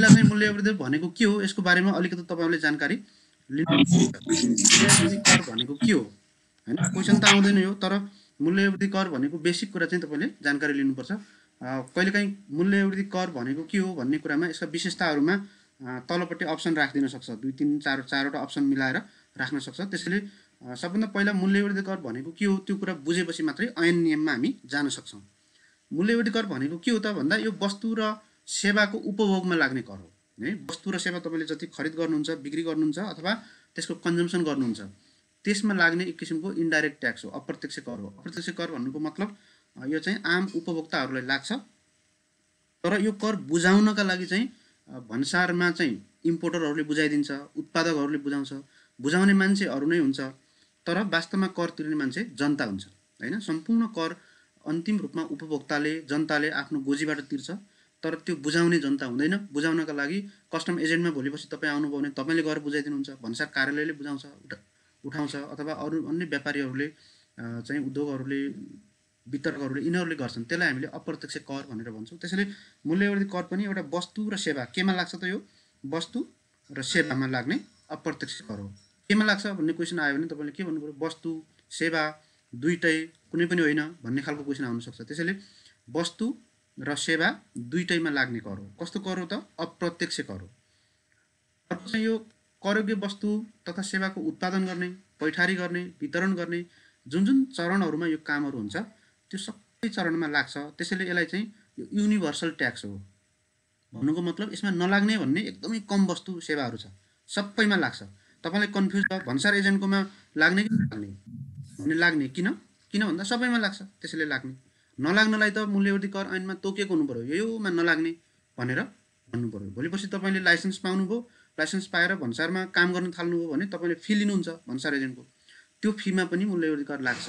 पहिला चाहिँ मूल्य अभिवृद्धि भनेको के हो यसको बारेमा अलिकति तपाईहरुले जानकारी लिनुपर्छ। मूल्य अभिवृद्धि कर भनेको के हो हैन, क्वेशन त आउँदैन यो, तर मूल्य अभिवृद्धि कर भनेको बेसिक कुरा चाहिँ तपाईले जानकारी लिनुपर्छ। कहिलेकाहीँ मूल्य अभिवृद्धि कर भनेको के हो भन्ने कुरामा यसका विशेषताहरुमा तलपट्टि अप्सन राख्दिन सक्छ, 2 3 4 चारवटा अप्सन मिलाएर राख्न सक्छ। त्यसैले सबभन्दा पहिला मूल्य अभिवृद्धि कर भनेको के हो त्यो कुरा बुझेपछि मात्रै ऐन नियममा हामी जान सक्छौं। मूल्य अभिवृद्धि कर भनेको के हो त भन्दा यो वस्तु र सेवाको उपभोगमा लाग्ने कर हो है। वस्तु र सेवा तपाईले जति खरिद गर्नुहुन्छ, बिक्री गर्नुहुन्छ अथवा त्यसको कन्जम्सन गर्नुहुन्छ त्यसमा लाग्ने एक किसिमको इन्डाइरेक्ट ट्याक्स हो, अप्रत्यक्ष कर हो। अप्रत्यक्ष कर भन्नुको मतलब यो चाहिँ आम उपभोक्ताहरूलाई लाग्छ, तर यो कर बुझाउनका लागि चाहिँ भन्सारमा चाहिँ इम्पोर्टरहरूले बुझाइदिन्छ, उत्पादकहरूले बुझाउँछ, बुझाउने मान्छे अरु नै हुन्छ, तर वास्तवमा कर तिर्ने मान्छे जनता हुन्छ हैन। सम्पूर्ण कर अन्तिम रूपमा उपभोक्ताले जनताले आफ्नो गोजीबाट तिर्छ, तर त्यो बुझाउने जनता हुँदैन। बुझाउनका लागि कस्टम एजेन्टमा भोलिपछि तपाई आउनुभयो भने तपाईले गएर बुझाइदिनुहुन्छ, भन्सार कार्यालयले बुझाउँछ उठाउँछ अथवा अरु अन्य व्यापारीहरूले चाहिँ उद्योगहरूले वितरकहरूले यिनीहरूले गर्छन्। त्यसलाई हामीले अप्रत्यक्ष कर भनेर भन्छौं। त्यसैले मूल्य अभिवृद्धि कर पनि एउटा वस्तु र सेवा केमा लाग्छ त यो वस्तु र सेवामा लाग्ने अप्रत्यक्ष कर हो। केमा लाग्छ भन्ने क्वेशन आयो भने तपाईले के भन्नुपर्यो, वस्तु सेवा दुईटै कुनै पनि होइन भन्ने खालको क्वेशन आउन सक्छ। त्यसैले वस्तु र सेवा दुईटैमा लाग्ने कर हो। कस्तो कर हो त अप्रत्यक्ष कर हो। अर्को चाहिँ यो करयोग्य वस्तु तथा सेवाको उत्पादन गर्ने, पैठारी गर्ने, वितरण गर्ने जुन जुन चरणहरुमा यो कामहरु हुन्छ त्यो सबै चरणमा लाग्छ। त्यसैले यसलाई चाहिँ यो युनिभर्सल ट्याक्स हो। भन्नुको मतलब यसमा नलाग्ने भन्ने एकदमै कम वस्तु सेवाहरु छ, सबैमा लाग्छ। तपाईलाई कन्फ्युज भयो भन्सार एजेन्टकोमा लाग्ने कि नलाग्ने भन्ने लाग्ने किन भन्दा सबैमा लाग्छ, त्यसैले लाग्ने। नलाग्नलाई त मूल्य अभिवृद्धि कर ऐनमा तोकेको हुनु पर्यो, योमा नलाग्ने भनेर भन्नु पर्यो। भोलिपछि तपाईले लाइसेन्स पाउनुभयो, लाइसेन्स पाएर भन्सारमा काम गर्न थाल्नुभयो भने तपाईले फी लिनुहुन्छ भन्सार एजेन्टको, त्यो फीमा पनि मूल्य अभिवृद्धि कर लाग्छ,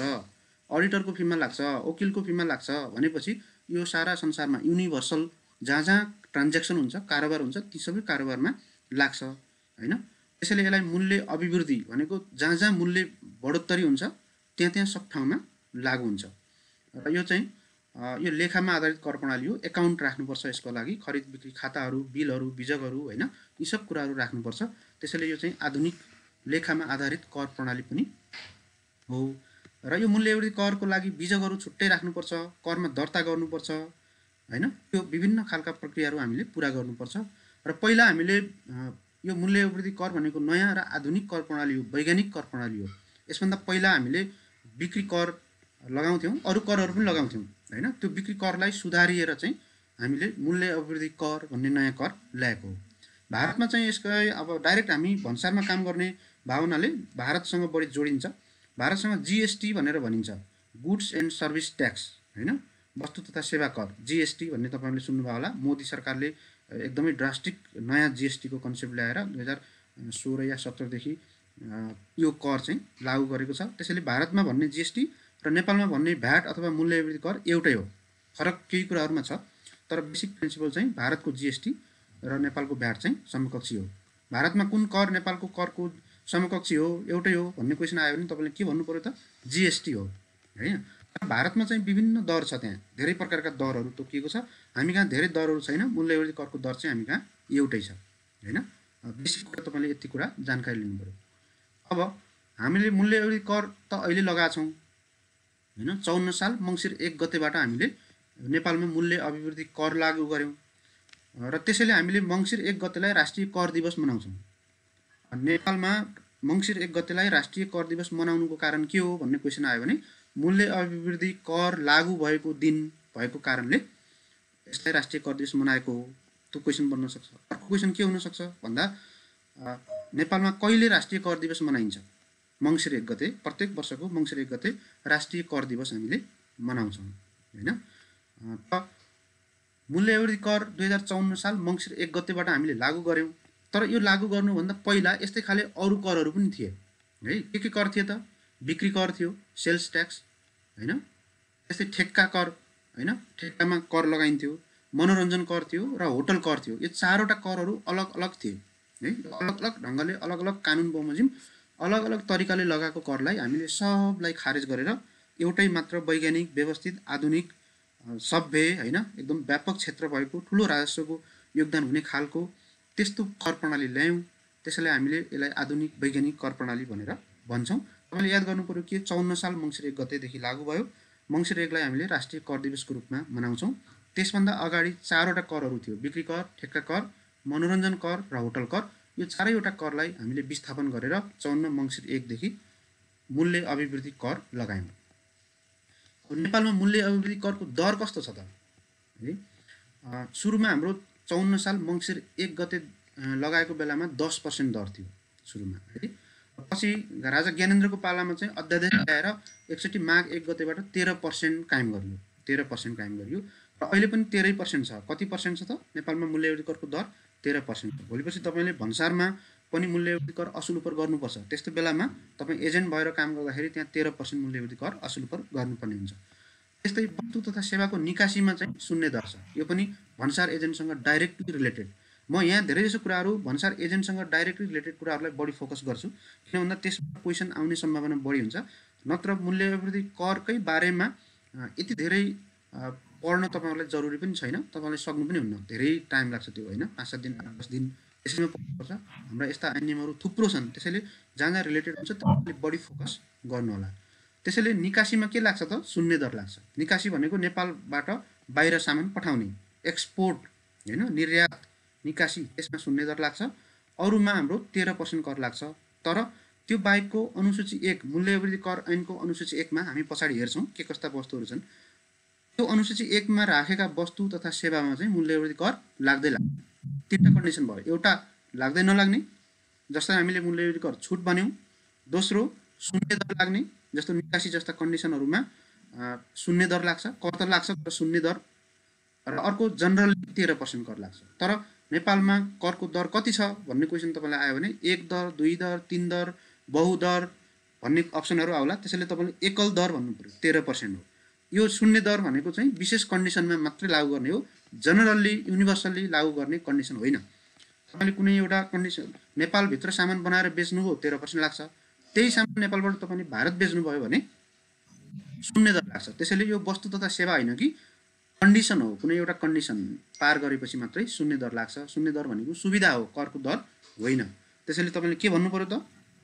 अडिटरको फीमा लाग्छ, वकिलको फीमा लाग्छ भनेपछि यो सारा संसारमा युनिभर्सल जहाँ जहाँ ट्रान्ज्याक्सन हुन्छ, कारोबार हुन्छ, ती सबै कारोबारमा लाग्छ हैन। त्यसैले यसलाई मूल्य अभिवृद्धि भनेको जहाँ जहाँ मूल्य बढोत्तरी हुन्छ त्यहाँ त्यहाँ सब ठाउँमा लागू हुन्छ। र यो चाहिँ यो लेखामा आधारित कर प्रणाली हो। एकाउन्ट राख्नुपर्छ यसको लागि, खरिद बिक्री खाताहरु, बिलहरु, बिजकहरु हैन, यी सब कुराहरु राख्नुपर्छ। त्यसैले यो चाहिँ आधुनिक लेखामा आधारित कर प्रणाली पनि हो। र यो मूल्य अभिवृद्धि करको लागि बिजकहरु छुट्टै राख्नुपर्छ, करमा दर्ता गर्नुपर्छ हैन। यो विभिन्न खालका प्रक्रियाहरु हामीले पूरा गर्नुपर्छ। र पहिला हामीले यो मूल्य अभिवृद्धि कर भनेको नयाँ र आधुनिक कर प्रणाली हो, वैज्ञानिक कर प्रणाली हो। यसभन्दा पहिला हामीले बिक्री कर लगाउँथ्यौं, अरु करहरु पनि लगाउँथ्यौं हैन। त्यो बिक्री करलाई सुधारिएर चाहिँ हामीले मूल्य अभिवृद्धि कर भन्ने नयाँ कर ल्याएको हो। भारतमा चाहिँ यसलाई अब डाइरेक्ट हामी भन्सारमा काम गर्ने भावनाले भारतसँग बढी जोडिन्छ। भारतसँग जीएसटी भनेर भनिन्छ, गुड्स एन्ड सर्भिस ट्याक्स हैन, वस्तु तथा सेवा कर, जीएसटी भन्ने तपाईहरुले सुन्नुभयो होला। मोदी सरकारले एकदमै ड्रास्टिक नयाँ जीएसटी को कन्सेप्ट ल्याएर 2016 या 17 देखि यो कर चाहिँ लागू गरेको छ। त्यसैले भारतमा भन्ने जीएसटी र नेपालमा भन्ने भ्याट अथवा मूल्य अभिवृद्धि कर एउटै हो। फरक केही कुराहरुमा छ, तर बेसिक प्रिन्सिपल चाहिँ भारतको जीएसटी र नेपालको भ्याट चाहिँ समकक्षी हो। भारतमा कुन कर नेपालको करको समकक्षी हो, एउटै हो भन्ने क्वेशन आयो भने तपाईले के भन्नु पर्यो त जीएसटी हो हैन। भारतमा चाहिँ विभिन्न दर छ, त्यहाँ धेरै प्रकारका दरहरु तोकिएको छ। हामी कहाँ धेरै दरहरु छैन, मूल्य अभिवृद्धि करको दर चाहिँ हामी कहाँ एउटै छ हैन। बेसिक कुरा तपाईले यति कुरा जानकारी लिनु पर्यो। अब हामीले मूल्य अभिवृद्धि कर त अहिले लगाछौं हैन। 54 साल मंसिर 1 गतेबाट हामीले नेपालमा मूल्य अभिवृद्धि कर लागू गर्यौं र त्यसैले हामीले मंसिर 1 गतेलाई राष्ट्रिय कर दिवस मनाउँछौं। नेपालमा मंसिर 1 गतेलाई राष्ट्रिय कर दिवस मनाउनुको कारण के हो भन्ने क्वेशन आयो भने मूल्य अभिवृद्धि कर लागू भएको दिन भएको कारणले यसलाई राष्ट्रिय कर दिवस मनाएको हो, त्यो क्वेशन बन्न सक्छ। अर्को क्वेशन के हुन सक्छ भन्दा नेपालमा कहिले राष्ट्रिय कर दिवस मनाइन्छ? मंसिर 1 गते, प्रत्येक वर्षको मंसिर 1 गते राष्ट्रिय कर दिवस हामीले मनाउँछौं हैन। मूल्य अभिवृद्धि कर 2054 साल मंसिर 1 गतेबाट हामीले लागू गर्यौं, तर यो लागू गर्नुभन्दा पहिला यस्तै खाले अरु करहरु पनि थिए है। के कर थिए त? बिक्री कर थियो, सेल्स ट्याक्स हैन, त्यस्तै ठेक्का कर हैन, ठेक्कामा कर लगाइन्थ्यो, मनोरञ्जन कर थियो र होटल कर थियो। यो चारवटा करहरु अलग अलग थिए है। अलग अलग ढंगले अलग अलग कानुन बमोजिम अलग अलग तरिकाले लगाएको करलाई हामीले सबलाई खारेज गरेर एउटै मात्र वैज्ञानिक व्यवस्थित आधुनिक सभ्य हैन एकदम व्यापक क्षेत्र भएको ठूलो राजस्वको योगदान हुने खालको त्यस्तो कर प्रणाली ल्यायौँ, त्यसैले हामीले यसलाई आधुनिक वैज्ञानिक कर प्रणाली भनेर भन्छौँ। तपाईँले याद गर्नु पर्यो कि 54 साल मङ्सिर 1 गतेदेखि लागू भयो। मङ्सिर 1 लाई हामीले राष्ट्रिय कर दिवसको रूपमा मनाउँछौँ। त्यसभन्दा अगाडि 4वटा करहरू थियो, बिक्री कर, ठेक्का कर, मनोरञ्जन कर र होटल कर। यो 4वटा करलाई हामीले विस्थापन गरेर 54 मङ्सिर 1 देखि मूल्य अभिवृद्धि कर लगायौँ। नेपालमा मूल्य अभिवृद्धि करको दर कस्तो छ त है? सुरुमा हाम्रो 54 साल मङ्सिर 1 गते लगाएको बेलामा 10% दर थियो सुरुमा है। पछि राजा ज्ञानेन्द्रको पालामा चाहिँ अध्यादेश ल्याएर 61 माघ 1 गतेबाट 13% कायम गरियो। 13% कायम गरियो र अहिले पनि 13% छ। कति पर्सेन्ट छ त नेपालमा मूल्य अभिवृद्धि करको दर? 13% छ। भोलिपछि तपाईँले भन्सारमा पनि मूल्य अभिवृद्धि कर असुल उपर गर्नुपर्छ। त्यस्तो बेलामा तपाईँ एजेन्ट भएर काम गर्दाखेरि त्यहाँ 13% मूल्य अभिवृद्धि कर असुल उपर गर्नुपर्ने हुन्छ। त्यस्तै वस्तु तथा सेवाको निकासीमा चाहिँ शून्य दर छ। यो पनि भन्सार एजेन्टसँग डाइरेक्टली रिलेटेड। म यहाँ धेरैजसो कुराहरू भन्सार एजेन्टसँग डाइरेक्टली रिलेटेड कुराहरूलाई बढी फोकस गर्छु, किन भन्दा त्यसमा क्वेसन आउने सम्भावना बढी हुन्छ। नत्र मूल्य अभिवृद्धि करकै बारेमा यति धेरै पढ्न तपाईँहरूलाई जरुरी पनि छैन, तपाईँले सक्नु पनि हुन्न। धेरै टाइम लाग्छ त्यो होइन, 5-7 दिन 10 दिन यसैमा पढ्नुपर्छ। हाम्रा यस्ता ऐन नियमहरू थुप्रो छन्, त्यसैले जहाँ जहाँ रिलेटेड हुन्छ तपाईँले बढी फोकस गर्नु होला। त्यसैले निकासीमा के लाग्छ त? शून्य दर लाग्छ। निकासी भनेको नेपालबाट बाहिर सामान पठाउने, एक्सपोर्ट होइन, निर्यात, निकासी, त्यसमा शून्य दर लाग्छ। अरूमा हाम्रो 13% कर लाग्छ। तर त्यो बाहेकको अनुसूची 1 मूल्य अभिवृद्धि कर ऐनको अनुसूची 1 मा हामी पछाडि हेर्छौँ के कस्ता वस्तुहरू छन्। त्यो अनुसूची 1 मा राखेका वस्तु तथा सेवामा चाहिँ मूल्य अभिवृद्धि कर लाग्दै लाग्छ। 3टा कन्डिसन भयो। एउटा लाग्दै नलाग्ने, जसलाई हामीले मूल्य अभिवृद्धि कर छुट भन्यौँ। दोस्रो शून्य दर लाग्ने, जस्तो निकासी जस्ता कन्डिसनहरूमा शून्य दर लाग्छ, कर त लाग्छ तर शून्य दर। र अर्को जनरली 13% कर लाग्छ। तर नेपालमा करको दर कति छ भन्ने क्वेसन तपाईँलाई आयो भने 1 दर, 2 दर, 3 दर, बहुदर भन्ने अप्सनहरू आउला। त्यसैले तपाईँले एकल दर भन्नु पर्यो, 13% हो। यो शून्य दर भनेको चाहिँ विशेष कन्डिसनमा मात्रै लागू गर्ने हो, जनरल्ली युनिभर्सल्ली लागू गर्ने कन्डिसन होइन। तपाईँले कुनै एउटा कन्डिसन नेपालभित्र सामान बनाएर बेच्नुभयो 13% लाग्छ। त्यही सामान नेपालबाट तपाईँले भारत बेच्नुभयो भने शून्य दर लाग्छ। त्यसैले यो वस्तु तथा सेवा होइन कि कन्डिसन हो, कुनै एउटा कन्डिसन पार गरेपछि मात्रै शून्य दर लाग्छ। शून्य दर भनेको सुविधा हो, करको दर होइन। त्यसैले तपाईँले के भन्नु पर्यो त?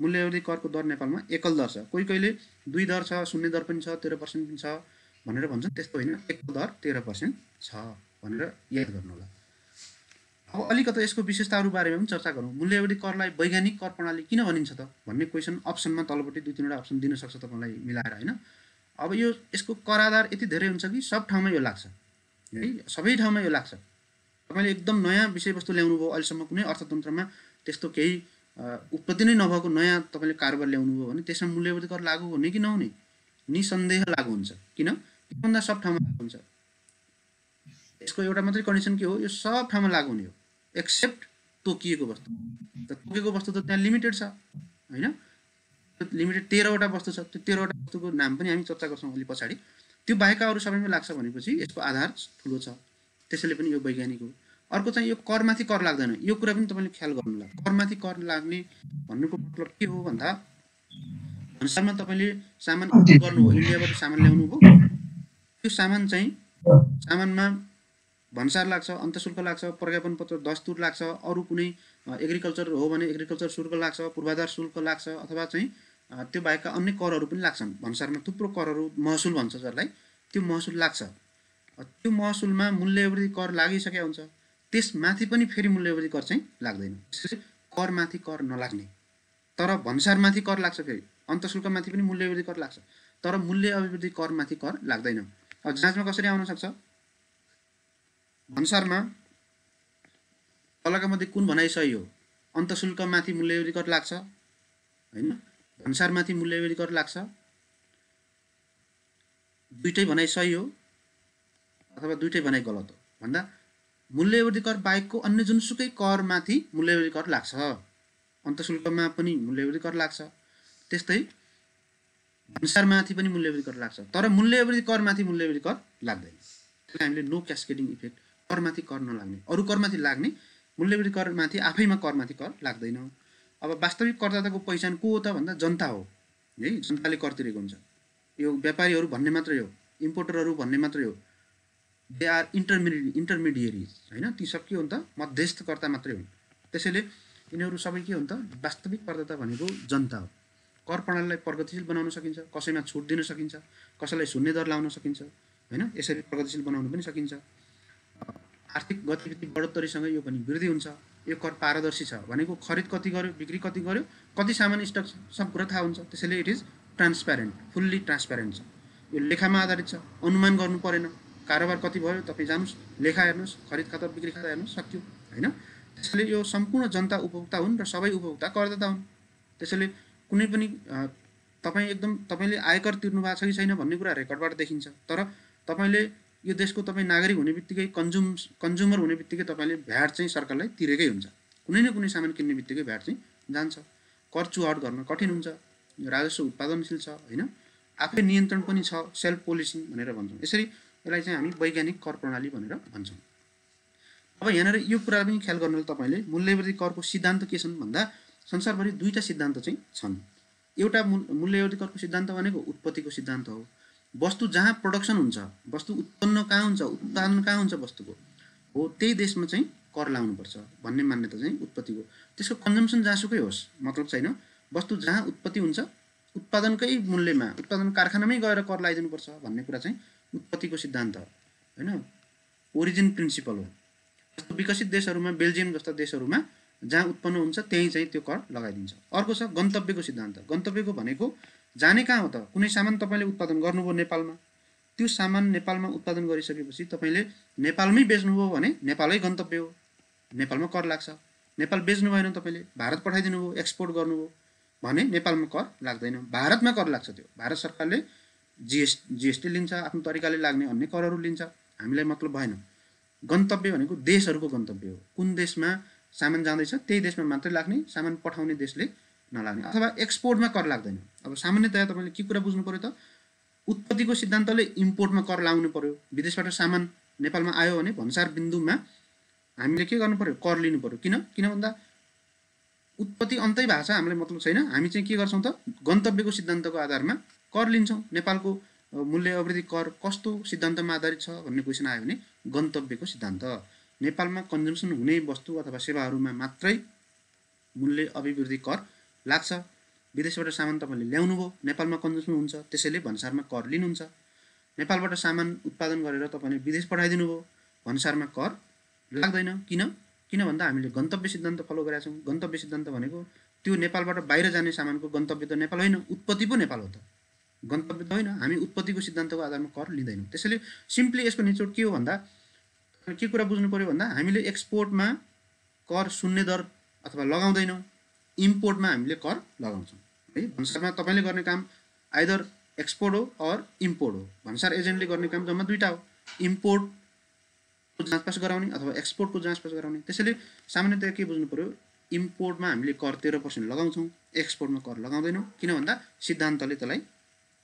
मूल्य अभिवृद्धि करको दर नेपालमा एकल दर छ। कोही कहिले 2 दर छ, शून्य दर पनि छ, 13% पनि छ भनेर भन्छन्। त्यस्तो होइन, एकल दर 13% छ भनेर याद गर्नु होला। अब अलिकति यसको विशेषताहरू बारेमा पनि चर्चा गरौँ। मूल्य अभिवृद्धि करलाई वैज्ञानिक कर प्रणाली किन भनिन्छ त भन्ने क्वेसन अप्सनमा तलपट्टि 2-3वटा अप्सन दिन सक्छ तपाईँलाई मिलाएर होइन। अब यो यसको कर आधार यति धेरै हुन्छ कि सब ठाउँमा यो लाग्छ है, सबै ठाउँमा यो लाग्छ। तपाईँले एकदम नयाँ विषयवस्तु ल्याउनु भयो, अहिलेसम्म कुनै अर्थतन्त्रमा त्यस्तो केही उत्पत्ति नै नभएको नयाँ तपाईँले कारोबार ल्याउनु भयो भने त्यसमा मूल्य अभिवृद्धि कर लागू हुने कि नहुने? निसन्देह लागू हुन्छ। किन? योभन्दा सब ठाउँमा लागू हुन्छ। यसको एउटा मात्रै कन्डिसन के हो? यो सब ठाउँमा लागू हुने हो एक्सेप्ट तोकिएको वस्तु। त तोकिएको वस्तु त त्यहाँ लिमिटेड छ होइन, लिमिटेड 13वटा वस्तु छ। त्यो 13वटा वस्तुको नाम पनि हामी चर्चा गर्छौँ अलि पछाडि। त्यो बाहेक अरू सबैमा लाग्छ भनेपछि यसको आधार ठुलो छ, त्यसैले पनि यो वैज्ञानिक हो। अर्को चाहिँ यो करमाथि कर लाग्दैन, यो कुरा पनि तपाईँले ख्याल गर्नु होला। करमाथि कर लाग्ने भन्नुको मतलब के हो भन्दा भन्सारमा तपाईँले सामान गर्नुभयो, इन्डियाबाट सामान ल्याउनु भयो, त्यो सामान चाहिँ सामानमा भन्सार लाग्छ, अन्तशुल्क लाग्छ, प्रज्ञापन पत्र दस्तुर लाग्छ, अरू कुनै एग्रिकल्चर हो भने एग्रिकल्चर शुल्क लाग्छ, पूर्वाधार शुल्क लाग्छ, अथवा चाहिँ त्यो बाहेकका अन्य करहरू पनि लाग्छन्। भन्सारमा थुप्रो करहरू, महसुल भन्छ जसलाई, त्यो महसुल लाग्छ। त्यो महसुलमा मूल्य अभिवृद्धि कर लागिसकेको हुन्छ, त्यसमाथि पनि फेरि मूल्य अभिवृद्धि कर चाहिँ लाग्दैन। त्यसैले करमाथि कर नलाग्ने, तर भन्सारमाथि कर लाग्छ, फेरि अन्तशुल्कमाथि पनि मूल्य अभिवृद्धि कर लाग्छ, तर मूल्य अभिवृद्धि करमाथि कर लाग्दैन। अब जाँचमा कसरी आउन सक्छ? भन्सारमा तलका मध्ये कुन भनाइ सही हो? अन्तशुल्कमाथि मूल्य अभिवृद्धि कर लाग्छ होइन, भन्सारमाथि मूल्य अभिवृद्धि कर लाग्छ। दुईटै भनाइ सही हो अथवा दुईटै भनाइ गलत हो भन्दा मूल्य अभिवृद्धि कर बाहेकको अन्य जुनसुकै करमाथि मूल्य अभिवृद्धि कर लाग्छ। अन्तशुल्कमा पनि मूल्य अभिवृद्धि कर लाग्छ, त्यस्तै भन्सारमाथि पनि मूल्य अभिवृद्धि कर लाग्छ, तर मूल्य अभिवृद्धि करमाथि मूल्य अभिवृद्धि कर लाग्दैन। त्यसलाई हामीले नो क्यास्केडिङ इफेक्ट, करमाथि कर नलाग्ने, अरू करमाथि लाग्ने, मूल्य अभिवृद्धि करमाथि आफैमा करमाथि कर लाग्दैन। अब वास्तविक करदाताको पहिचान को हो त भन्दा जनता हो है, जनताले कर तिरेको हुन्छ। यो व्यापारीहरू भन्ने मात्रै हो, इम्पोर्टरहरू भन्ने मात्रै हो, दे आर इन्टरमिडिएरिज होइन, ती सब के हो त? मध्यस्थकर्ता मात्रै हुन्। त्यसैले यिनीहरू सबै के हो त वास्तविक करदाता भनेको जनता हो। कर प्रणालीलाई प्रगतिशील बनाउन सकिन्छ, कसैमा छुट दिन सकिन्छ, कसैलाई शून्य दर लाउन सकिन्छ हैन, यसरी प्रगतिशील बनाउन पनि सकिन्छ। आर्थिक गतिविधि बढोत्तरीसँग यो पनि वृद्धि हुन्छ। यो कर पारदर्शी छ भनेको खरिद कति गर्यो, बिक्री कति गर्यो, कति सामान स्टक छ, सब कुरा थाहा हुन्छ। त्यसैले it is transparent, fully transparent छ। यो लेखामा आधारित छ, अनुमान गर्नु परेन। कारोबार कति भयो तपाईँ जानुस्, लेखा हेर्नुस्, खरिद खाता बिक्री खाता हेर्नुस्, सक्यो हैन। त्यसैले यो सम्पूर्ण जनता उपभोक्ता हुन् र सबै उपभोक्ता करदाता हुन्। त्यसैले कुनै पनि तपाईँले आयकर तिर्नु भएको छ कि छैन भन्ने कुरा रेकर्डबाट देखिन्छ। तर तपाईँले यो देशको तपाईँ नागरिक हुने बित्तिकै कन्ज्युमर हुने बित्तिकै तपाईँले भ्याट चाहिँ सरकारलाई तिरेकै हुन्छ। कुनै न कुनै सामान किन्ने बित्तिकै भ्याट चाहिँ जान्छ। कर चुहाट गर्न कठिन हुन्छ, राजस्व उत्पादनशील छ हैन, आफै नियन्त्रण पनि छ, सेल्फ पोलिसिङ भनेर भन्छौँ। यसरी यसलाई चाहिँ हामी वैज्ञानिक कर प्रणाली भनेर भन्छौँ। अब यहाँनिर यो कुरा पनि ख्याल गर्नु तपाईँले मूल्यवृद्धि करको सिद्धान्त के छन् भन्दा संसारभरि दुईटा सिद्धान्त चाहिँ छन्। एउटा मूल्यवृद्धि करको सिद्धान्त भनेको उत्पत्तिको सिद्धान्त हो। वस्तु जहाँ प्रोडक्सन हुन्छ, वस्तु उत्पन्न कहाँ हुन्छ, उत्पादन कहाँ हुन्छ वस्तुको, हो त्यही देशमा चाहिँ कर लाउनुपर्छ भन्ने मान्यता चाहिँ उत्पत्तिको। त्यसको कन्जम्सन जहाँसुकै होस् मतलब छैन, वस्तु जहाँ उत्पत्ति हुन्छ उत्पादनकै मूल्यमा, उत्पादन कारखानामै गएर कर लगाइदिनुपर्छ भन्ने कुरा चाहिँ उत्पत्तिको सिद्धान्त हैन, ओरिजिन प्रिन्सिपल हो। जस्तो विकसित देशहरूमा, बेल्जियम जस्ता देशहरूमा जहाँ उत्पन्न हुन्छ त्यही चाहिँ त्यो कर लगाइदिन्छ। अर्को छ गन्तव्यको सिद्धान्त। गन्तव्यको भनेको जाने कहाँ हो त, कुनै सामान तपाईँले उत्पादन गर्नुभयो नेपालमा, त्यो सामान नेपालमा उत्पादन गरिसकेपछि तपाईँले नेपालमै बेच्नुभयो भने नेपालै गन्तव्य हो, नेपालमा कर लाग्छ। नेपाल बेच्नु भएन, तपाईँले भारत पठाइदिनु भयो, एक्सपोर्ट गर्नुभयो भने नेपालमा कर लाग्दैन, भारतमा कर लाग्छ। त्यो भारत सरकारले जिएसटी लिन्छ, आफ्नो तरिकाले लाग्ने अन्य करहरू लिन्छ, हामीलाई मतलब भएन। गन्तव्य भनेको देशहरूको गन्तव्य हो। कुन देशमा सामान जाँदैछ त्यही देशमा मात्रै लाग्ने, सामान पठाउने देशले नलाग्ने। अथवा एक्सपोर्टमा कर लाग्दैन। अब सामान्यतया तपाईँले के कुरा बुझ्नु पर्यो त, उत्पत्तिको सिद्धान्तले इम्पोर्टमा कर लाउनु पर्यो। विदेशबाट सामान नेपालमा आयो भने भन्सार बिन्दुमा हामीले के गर्नु पर्यो, कर लिनु पर्यो। किन भन्दा उत्पत्ति अन्तै भएको छ, हामीलाई मतलब छैन। हामी चाहिँ के गर्छौँ त, गन्तव्यको सिद्धान्तको आधारमा कर लिन्छौँ। नेपालको मूल्य अभिवृद्धि कर कस्तो सिद्धान्तमा आधारित छ भन्ने क्वेसन आयो भने गन्तव्यको सिद्धान्त। नेपालमा कन्जम्सन हुने वस्तु अथवा सेवाहरूमा मात्रै मूल्य अभिवृद्धि कर लाग्छ। विदेशबाट सामान तपाईँले ल्याउनु भयो, नेपालमा कन्जम्सन हुन्छ, त्यसैले भन्सारमा कर लिनुहुन्छ। नेपालबाट सामान उत्पादन गरेर तपाईँले विदेश पठाइदिनु भयो, भन्सारमा कर लाग्दैन। किन भन्दा हामीले गन्तव्य सिद्धान्त फलो गरेका छौँ। गन्तव्य सिद्धान्त भनेको त्यो नेपालबाट बाहिर जाने सामानको गन्तव्य त नेपाल होइन, उत्पत्ति पो नेपाल हो त, गन्तव्य त होइन। हामी उत्पत्तिको सिद्धान्तको आधारमा कर लिँदैनौँ। त्यसैले सिम्पली यसको निचोड के हो भन्दा के कुरा बुझ्नु पर्यो भन्दा हामीले एक्सपोर्टमा कर शून्य दर अथवा लगाउँदैनौँ, इम्पोर्टमा हामीले कर लगाउँछौँ है। भन्सारमा तपाईँले गर्ने काम आइदर एक्सपोर्ट हो अर इम्पोर्ट हो। भन्सार एजेन्टले गर्ने काम जम्मा दुईवटा हो, इम्पोर्टको जाँचपास गराउने अथवा एक्सपोर्टको जाँचपास गराउने। त्यसैले सामान्यतया के बुझ्नु पर्यो, इम्पोर्टमा हामीले कर 13% लगाउँछौँ, एक्सपोर्टमा कर लगाउँदैनौँ। किन भन्दा सिद्धान्तले त्यसलाई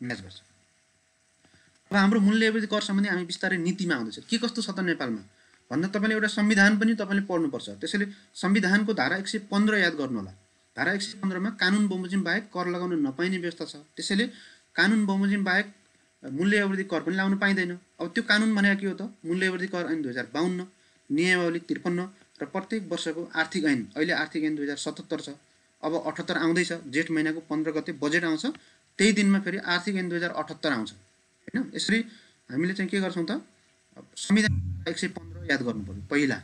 म्याच गर्छ। अब हाम्रो मूल्य अभिवृद्धि कर सम्बन्धी हामी बिस्तारै नीतिमा आउँदैछ। के कस्तो छ त नेपालमा भन्दा तपाईँले एउटा संविधान पनि तपाईँले पढ्नुपर्छ। त्यसैले संविधानको धारा 115 याद गर्नु होला। धारा 115 मा कानुन बमोजिम बाहेक कर लगाउन नपाइने व्यवस्था छ। त्यसैले कानुन बमोजिम बाहेक मूल्य अभिवृद्धि कर पनि लगाउन पाइँदैन। अब त्यो कानुन भनेको के हो त, मूल्य अभिवृद्धि कर ऐन 2052, नियमावली 53 र प्रत्येक वर्षको आर्थिक ऐन। अहिले आर्थिक ऐन 2077 छ, अब 78 आउँदैछ। जेठ महिनाको 15 गते बजेट आउँछ, त्यही दिनमा फेरि आर्थिक ऐन 2078 आउँछ हैन। यसरी हामीले चाहिँ के गर्छौँ त, संविधान 115 याद गर्नु पर्यो पहिला।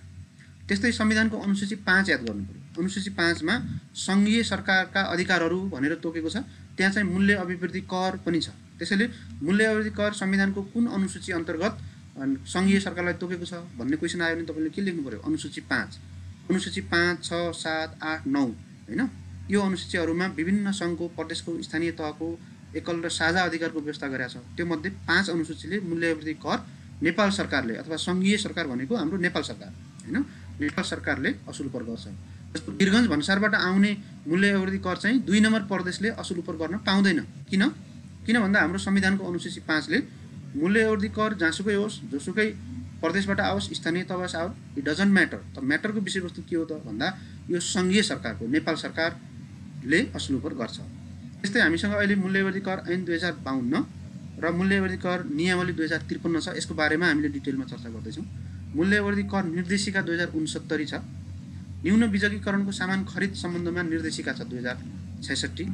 त्यस्तै संविधानको अनुसूची 5 याद गर्नु पर्यो। अनुसूची 5 मा सङ्घीय सरकारका अधिकारहरू भनेर तोकेको छ, त्यहाँ चाहिँ मूल्य अभिवृद्धि कर पनि छ। त्यसैले मूल्य अभिवृद्धि कर संविधानको कुन अनुसूची अन्तर्गत सङ्घीय सरकारलाई तोकेको छ भन्ने क्वेसन आयो भने तपाईँले के लेख्नु पर्यो, अनुसूची 5। अनुसूची 5, 6, 7, 8, 9 हैन। यो अनुसूचीहरूमा विभिन्न सङ्घको, प्रदेशको, स्थानीय तहको एकल र साझा अधिकारको व्यवस्था गरेका छ। त्यो मध्ये 5 अनुसूचीले मूल्य अभिवृद्धि कर नेपाल सरकारले अथवा सङ्घीय सरकार भनेको हाम्रो नेपाल सरकार हैन, नेपाल सरकारले असुल उपर गर्छ। जस्तो वीरगञ्ज भन्सारबाट आउने मूल्य अभिवृद्धि कर चाहिँ 2 नम्बर प्रदेशले असुल उपर गर्न पाउँदैन। किन भन्दा हाम्रो संविधानको अनुसूची 5 ले मूल्य अभिवृद्धि कर जहाँसुकै होस्, जोसुकै प्रदेशबाट आओस्, स्थानीय तहबाट आओस्, इट डजन्ट म्याटर। त म्याटरको विषयवस्तु के हो त भन्दा यो सङ्घीय सरकारको, नेपाल सरकारले असुल उपर गर्छ। त्यस्तै हामीसँग अहिले मूल्य अभिवृद्धि कर ऐन 2052 र मूल्य अभिवृद्धि कर नियमावली 2053 छ। यसको बारेमा हामीले डिटेलमा चर्चा गर्दैछौँ। मूल्य अभिवृद्धि कर निर्देशिका 2069 छ। न्यून बिजकीकरणको सामान खरिद सम्बन्धमा निर्देशिका छ 2066।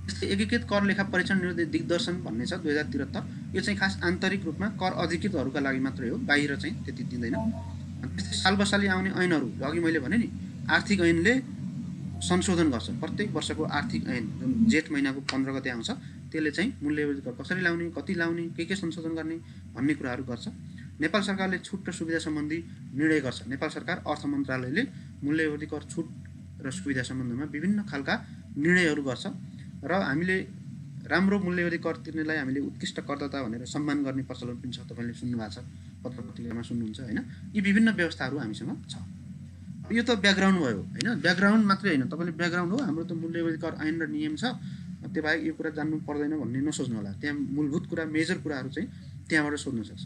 त्यस्तै एकीकृत कर लेखा परीक्षण दिग्दर्शन भन्ने छ 2073। यो चाहिँ खास आन्तरिक रूपमा कर अधिकृतहरूका लागि मात्रै हो, बाहिर चाहिँ त्यति दिँदैन। त्यस्तै सालबसाली आउने ऐनहरू, अघि मैले भने नि आर्थिक ऐनले संशोधन गर्छ। प्रत्येक वर्षको आर्थिक ऐन जुन जेठ महिनाको 15 गते आउँछ त्यसले चाहिँ मूल्यवर्धित कर कसरी लाउने, कति लाउने, के संशोधन गर्ने भन्ने कुराहरू गर्छ। नेपाल सरकारले छुट र सुविधा सम्बन्धी निर्णय गर्छ। नेपाल सरकार अर्थ मन्त्रालयले मूल्यवर्धित कर छुट र सुविधा सम्बन्धमा विभिन्न खालका निर्णयहरू गर्छ र हामीले राम्रो मूल्यवर्धित कर तिर्नेलाई हामीले उत्कृष्ट करदाता भनेर सम्मान गर्ने प्रचलन पनि छ। तपाईँले सुन्नुभएको छ, पत्र पत्रिकामा सुन्नुहुन्छ होइन। यी विभिन्न व्यवस्थाहरू हामीसँग छ। यो त ब्याकग्राउन्ड भयो होइन। ब्याकग्राउन्ड मात्रै होइन, तपाईँले ब्याकग्राउन्ड हो हाम्रो त मूल्यवर्धित कर ऐन र नियम छ, त्यो बाहेक यो कुरा जान्नु पर्दैन भन्ने नसोच्नु होला। त्यहाँ मूलभूत कुरा, मेजर कुराहरू चाहिँ त्यहाँबाट सोध्न सक्छ।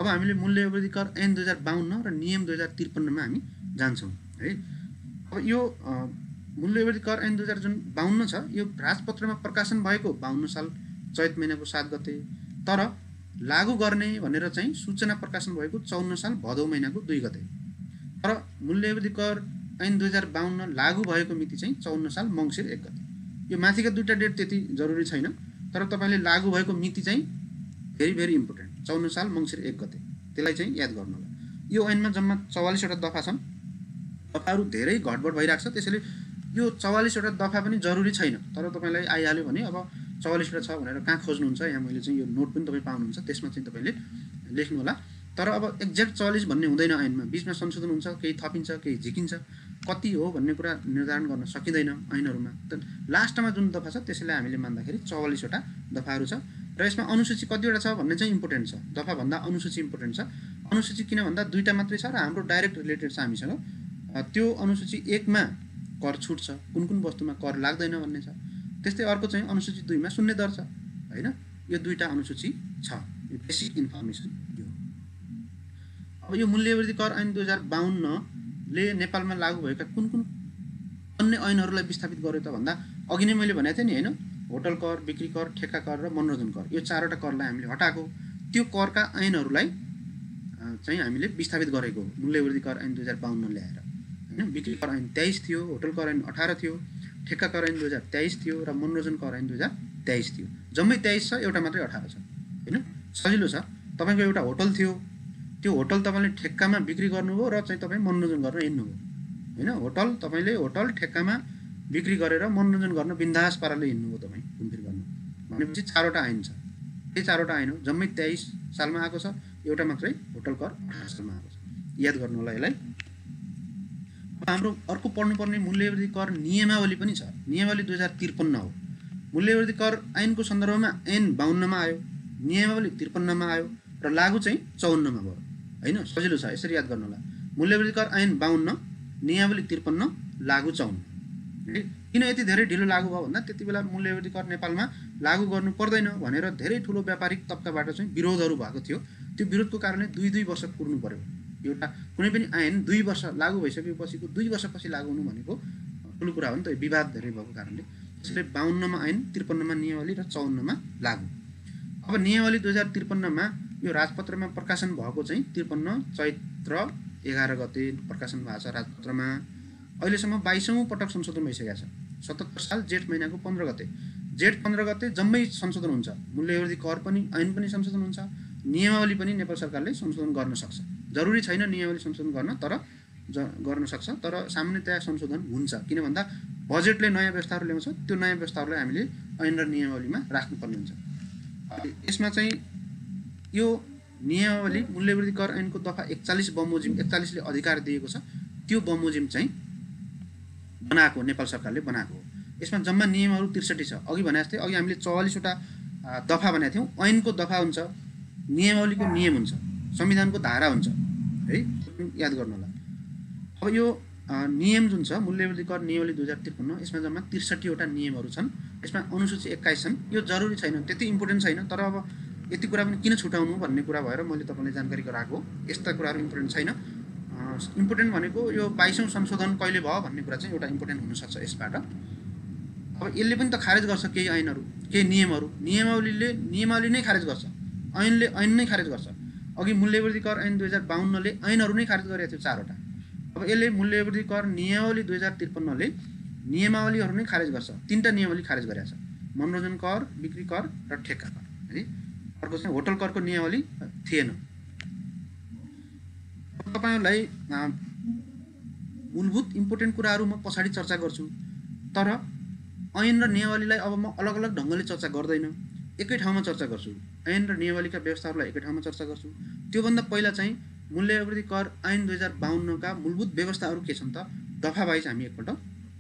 अब हामीले मूल्यवर्धित कर ऐन 2052 र नियम 2053 मा हामी जान्छौँ है। अब यो मूल्यवर्धित कर ऐन 2052 छ, यो राजपत्रमा प्रकाशन भएको 52 साल चैत महिनाको 7 गते, तर लागू गर्ने भनेर चाहिँ सूचना प्रकाशन भएको 54 साल भदौ महिनाको 2 गते। तर मूल्यवर्धित कर ऐन 2052 लागू भएको मिति चाहिँ 54 साल मङ्सिर 1 गते। यो माथिका दुईटा डेट त्यति जरुरी छैन, तर तपाईँले लागू भएको मिति चाहिँ भेरी इम्पोर्टेन्ट, 54 साल मङ्सिर 1 गते, त्यसलाई चाहिँ याद गर्नु होला। यो ऐनमा जम्मा 44 वटा दफा छन्। दफाहरू धेरै घटबड भइरहेको छ, त्यसैले यो 44 वटा दफा पनि जरुरी छैन, तर तपाईँलाई आइहाल्यो भने अब 44 वटा छ भनेर कहाँ खोज्नुहुन्छ, यहाँ मैले चाहिँ यो नोट पनि तपाईँ पाउनुहुन्छ, त्यसमा चाहिँ तपाईँले लेख्नु होला। तर अब एक्ज्याक्ट 44 भन्ने हुँदैन ऐनमा, बिचमा संशोधन हुन्छ, केही थपिन्छ, केही झिकिन्छ, कति हो भन्ने कुरा निर्धारण गर्न सकिँदैन ऐनहरूमा। त लास्टमा जुन दफा छ त्यसैलाई हामीले मान्दाखेरि 44 वटा दफाहरू छ र यसमा अनुसूची कतिवटा छ भन्ने चाहिँ इम्पोर्टेन्ट छ। दफाभन्दा अनुसूची इम्पोर्टेन्ट छ। अनुसूची किन भन्दा दुईटा मात्रै छ र हाम्रो डाइरेक्ट रिलेटेड छ हामीसँग। त्यो अनुसूची 1 मा कर छुट छ, कुन वस्तुमा कर लाग्दैन भन्ने छ। त्यस्तै अर्को चाहिँ अनुसूची 2 मा शून्य दर छ होइन। यो दुईटा अनुसूची छ, यो बेसिक इन्फर्मेसन यो। अब यो मूल्यवर्धित कर ऐन 2052 ले नेपालमा लागू भएका कुन अन्य ऐनहरूलाई विस्थापित गर्यो त भन्दा अघि नै मैले भनेको थिएँ नि होइन, होटल कर, बिक्री कर, ठेक्का कर र मनोरञ्जन कर, यो 4वटा करलाई हामीले हटाएको। त्यो करका ऐनहरूलाई चाहिँ हामीले विस्थापित गरेको मूल्यवर्धित कर ऐन 2052 ल्याएर होइन। बिक्री कर ऐन 23 थियो, होटल कर ऐन 18 थियो, ठेक्का कर ऐन 2023 थियो र मनोरञ्जन कर ऐन 2023 थियो। जम्मै 23 छ, एउटा मात्रै 18 छ होइन। सजिलो छ। तपाईँको एउटा होटल थियो, त्यो होटल तपाईँले ठेक्कामा बिक्री गर्नुभयो र चाहिँ तपाईँ मनोरञ्जन गर्न हिँड्नुभयो होइन। होटल तपाईँले होटल ठेक्कामा बिक्री गरेर मनोरञ्जन गर्न बिन्दास पाराले हिँड्नुभयो तपाईँ घुमफिर गर्न भनेपछि 4वटा ऐन छ। यही 4वटा ऐन हो, जम्मै 23 सालमा आएको छ, एउटा मात्रै होटल कर 18 सालमा आएको छ। याद गर्नु होला यसलाई। हाम्रो अर्को पढ्नुपर्ने मूल्यवर्धित कर नियमावली पनि छ। नियमावली 2053 हो। मूल्यवर्धित कर ऐनको सन्दर्भमा ऐन 52 मा आयो, नियमावली 53 मा आयो र लागू चाहिँ 54 मा भयो होइन। सजिलो छ, यसरी याद गर्नु होला। मूल्यवर्धित कर ऐन 52, नियमावली 53, लागू 54 है। किन यति धेरै ढिलो लागू भयो भन्दा त्यति बेला मूल्यवर्धित कर नेपालमा लागू गर्नु पर्दैन भनेर धेरै ठुलो व्यापारिक तबकाबाट चाहिँ विरोधहरू भएको थियो। त्यो विरोधको कारणले 2 वर्ष कुर्नु पर्यो। एउटा कुनै पनि ऐन 2 वर्ष लागू भइसकेपछिको 2 वर्षपछि लागू हुनु भनेको ठुलो कुरा हो नि त, विवाद धेरै भएको कारणले। त्यसैले 52 मा ऐन, 53 मा नियमावली र 54 मा लागू। अब नियमावली 2053 मा यो राजपत्रमा प्रकाशन भएको चाहिँ 53 चैत्र 11 गते प्रकाशन भएको छ राजपत्रमा। अहिलेसम्म 22औं पटक संशोधन भइसकेको छ। 77 साल जेठ महिनाको 15 गते, जेठ 15 गते जम्मै संशोधन हुन्छ। मूल्यवर्धित कर पनि ऐन पनि संशोधन हुन्छ, नियमावली पनि नेपाल सरकारले संशोधन गर्न सक्छ। जरुरी छैन नियमावली संशोधन गर्न, तर गर्न सक्छ, तर सामान्यतया संशोधन हुन्छ। किन भन्दा बजेटले नयाँ व्यवस्थाहरू ल्याउँछ, त्यो नयाँ व्यवस्थाहरूलाई हामीले ऐन र नियमावलीमा राख्नुपर्ने हुन्छ। यसमा चाहिँ यो नियमावली मूल्यवर्धित कर ऐनको दफा 41 बमोजिम 41 ले अधिकार दिएको छ, त्यो बमोजिम चाहिँ बनाएको नेपाल सरकारले बनाएको हो। यसमा जम्मा नियमहरू 63 छ। अघि भने जस्तै अघि हामीले 44 वटा दफा भनेको थियौँ। ऐनको दफा हुन्छ, नियमावलीको नियम हुन्छ, संविधानको धारा हुन्छ है, याद गर्नु होला। अब यो नियम जुन छ मूल्यवर्धित कर नियमावली 2053, यसमा जम्मा 63 वटा नियमहरू छन्। यसमा अनुसूची 21 छन्। यो जरुरी छैन, त्यति इम्पोर्टेन्ट छैन, तर अब यति कुरा पनि किन छुटाउनु भन्ने कुरा भएर मैले तपाईँलाई जानकारी गराएको। यस्ता कुराहरू इम्पोर्टेन्ट छैन। इम्पोर्टेन्ट भनेको यो 22औं संशोधन कहिले भयो भन्ने कुरा चाहिँ एउटा इम्पोर्टेन्ट हुनसक्छ यसबाट। अब यसले पनि त खारेज गर्छ केही ऐनहरू, केही नियमहरू। नियमावली नै खारेज गर्छ, ऐनले ऐन नै खारेज गर्छ। अघि मूल्यवर्धित कर ऐन 2052 ले ऐनहरू नै खारेज गरेको थियो 4 वटा। अब यसले मूल्यवृद्धि कर नियमावली 2053 ले नियमावलीहरू नै खारेज गर्छ। 3टा नियमावली खारेज गरेको छ, मनोरञ्जन कर, बिक्री कर र ठेक्का कर है। अर्को चाहिँ होटल करको नियमावली थिएन। तपाईहरुलाई मूलभूत इम्पोर्टेन्ट कुराहरू म पछाडी चर्चा गर्छु, तर ऐन र नियमावलीलाई अब म अलग अलग ढङ्गले चर्चा गर्दैन, एकै ठाउँमा चर्चा गर्छु। ऐन र नियमावलीका व्यवस्थाहरूलाई एकै ठाउँमा चर्चा गर्छु। त्योभन्दा पहिला चाहिँ मूल्यवृद्धि कर ऐन 2052 का मूलभूत व्यवस्थाहरू के छन् त दफा वाइज हामी एकपल्ट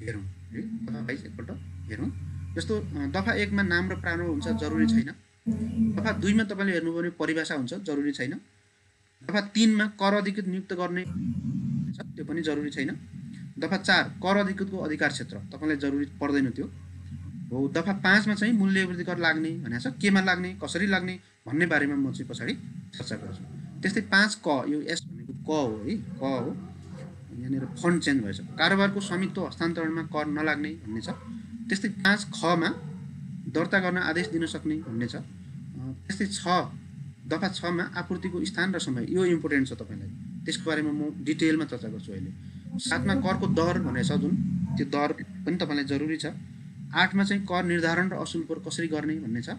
हेरौँ है। दफा वाइज एकपल्ट हेरौँ। जस्तो दफा 1 मा नाम र प्रारम्भ हुन्छ, जरुरी छैन। दफा 2 मा तपाईले हेर्नुभयो भने परिभाषा हुन्छ, जरुरी छैन। दफा 3 मा कर अधिकृत नियुक्त गर्ने छ, त्यो पनि जरुरी छैन। दफा 4 कर अधिकृतको अधिकार क्षेत्र, तपाईलाई जरुरी पर्दैन त्यो हो। दफा 5 मा चाहिँ मूल्यवृद्धि कर लाग्ने भनेको छ, केमा लाग्ने, कसरी लाग्ने भन्ने बारेमा म चाहिँ पछाडी चर्चा गर्छु। त्यस्तै 5 क, यो एस भनेको क हो है, क हो। यहाँनिर फन्ड चेन्ज भएछ, कारोबारको स्वामित्व हस्तान्तरणमा कर नलाग्ने भन्ने छ। त्यस्तै 5 ख मा दर्ता गर्न आदेश दिन सक्ने भन्ने छ। त्यस्तै 6 दफा 6 मा आपूर्तिको स्थान र समय, यो इम्पोर्टेन्ट छ तपाईलाई, त्यसको बारेमा म डिटेलमा चर्चा गर्छु अहिले। 7 मा करको दर भनेको छ जुन, त्यो दर पनि तपाईलाई जरुरी छ। 8 मा चाहिँ कर निर्धारण र असुल कर कसरी गर्ने भन्ने छ।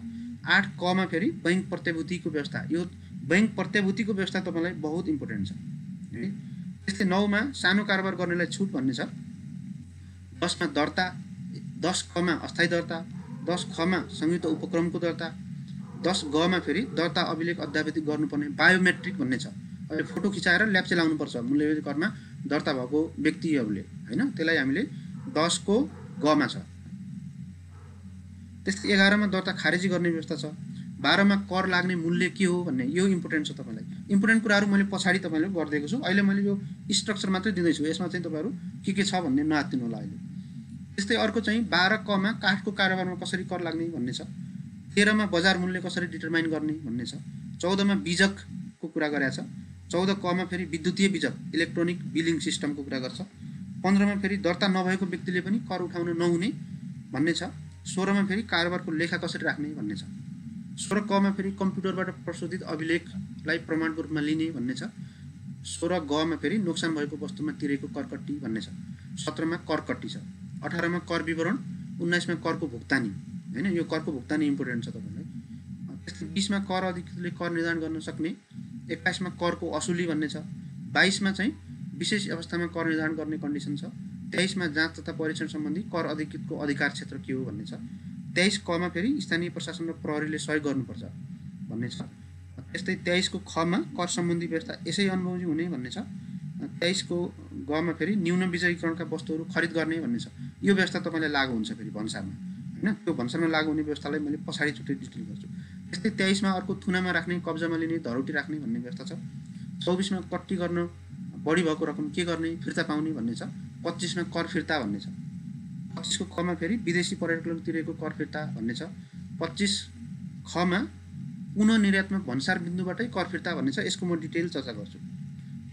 8 क मा फेरि बैंक प्रत्याभूतिको व्यवस्था, यो बैंक प्रत्याभूतिको व्यवस्था तपाईलाई बहुत इम्पोर्टेन्ट छ है। त्यस्तै 9 मा सानो कारोबार गर्नेलाई छुट भन्ने छ। 10 मा दर्ता, 10 क मा अस्थायी दर्ता, 10 ख मा संयुक्त उपक्रमको दर्ता, 10 ग मा फेरि दर्ता अभिलेख अद्यावधिक गर्नुपर्ने बायोमेट्रिक भन्ने छ। अहिले फोटो खिचाएर ल्याप्चे लाउनुपर्छ मूल्यवृद्धि करमा दर्ता भएको व्यक्तिहरूले हैन, त्यसलाई हामीले 10 को ग मा छ। त्यस्तै 11 मा दर्ता खारेजी गर्ने व्यवस्था छ। 12 मा कर लाग्ने मूल्य के हो भन्ने, यो इम्पोर्टेन्ट छ तपाईलाई। इम्पोर्टेन्ट कुराहरू मैले पछाडी तपाईलाई गरिदिएको छु, अहिले मैले यो स्ट्रक्चर मात्रै दिँदैछु, यसमा चाहिँ तपाईहरु के छ भन्ने नआत्तिनु होला अहिले। त्यस्तै अर्को चाहिँ 12 क मा काठको कारोबारमा कसरी कर लाग्ने भन्ने छ। 13 मा बजार मूल्य कसरी डिटरमाइन गर्ने भन्ने छ। 14 मा बीजकको कुरा गरेको छ। 14 क मा फेरि विद्युतीय बीजक इलेक्ट्रोनिक बिलिङ सिस्टमको कुरा गर्छ। 15 मा फेरि दर्ता नभएको व्यक्तिले पनि कर उठाउन नहुने भन्ने छ। 16 मा फेरि कारोबारको लेखा कसरी राख्ने भन्ने छ। 16 क मा फेरि कम्प्युटरबाट प्रशोधित अभिलेखलाई प्रमाणको रूपमा लिने भन्ने छ। 16 ग मा फेरि नोक्सान भएको वस्तुमा तिरेको करकट्टी भन्ने छ। 17 मा करकट्टी छ। 18 मा कर विवरण, 19 मा करको भुक्तानी हैन, यो करको भुक्तानी इम्पोर्टेन्ट छ तपाईलाई। त्यस्तै 20 मा कर अधिकृतले कर निर्धारण गर्न सक्ने। 21 मा करको असुली भन्ने छ। 22 मा चाहिँ विशेष अवस्थामा कर निर्धारण गर्ने कन्डिसन छ। 23 मा जाँच तथा परीक्षण सम्बन्धी कर अधिकृतको अधिकार क्षेत्र के हो भन्ने छ। 23 क मा फेरि स्थानीय प्रशासन र प्रहरीले सहयोग गर्नुपर्छ भन्ने छ। त्यस्तै 23 को ख मा कर सम्बन्धी व्यवस्था यसै अनुभवजी हुने भन्ने छ। 23 को ग मा फेरि न्यून विजयीकरणका वस्तुहरू खरिद गर्ने भन्ने छ। यो व्यवस्था तपाईलाई लागू हुन्छ फेरि भन्सारमा हैन, त्यो भन्सारमा लागू हुने व्यवस्थालाई मैले पछाडी छुट्टै डिटेल गर्छु। त्यस्तै 23 मा अर्को थुनामा राख्ने, कब्जामा लिने, धरोटी राख्ने भन्ने व्यवस्था छ। 24 मा कट्टी गर्न बढी भएको रकम के गर्ने, फिर्ता पाउने भन्ने छ। 25 मा कर फिर्ता भन्ने छ। 25 को क मा फेरि विदेशी पर्यटकहरूले तिरेको कर फिर्ता भन्ने छ। 25 ख मा पुनः निर्यातमा भन्सार बिन्दुबाटै कर फिर्ता भन्ने छ, यसको म डिटेल चर्चा गर्छु।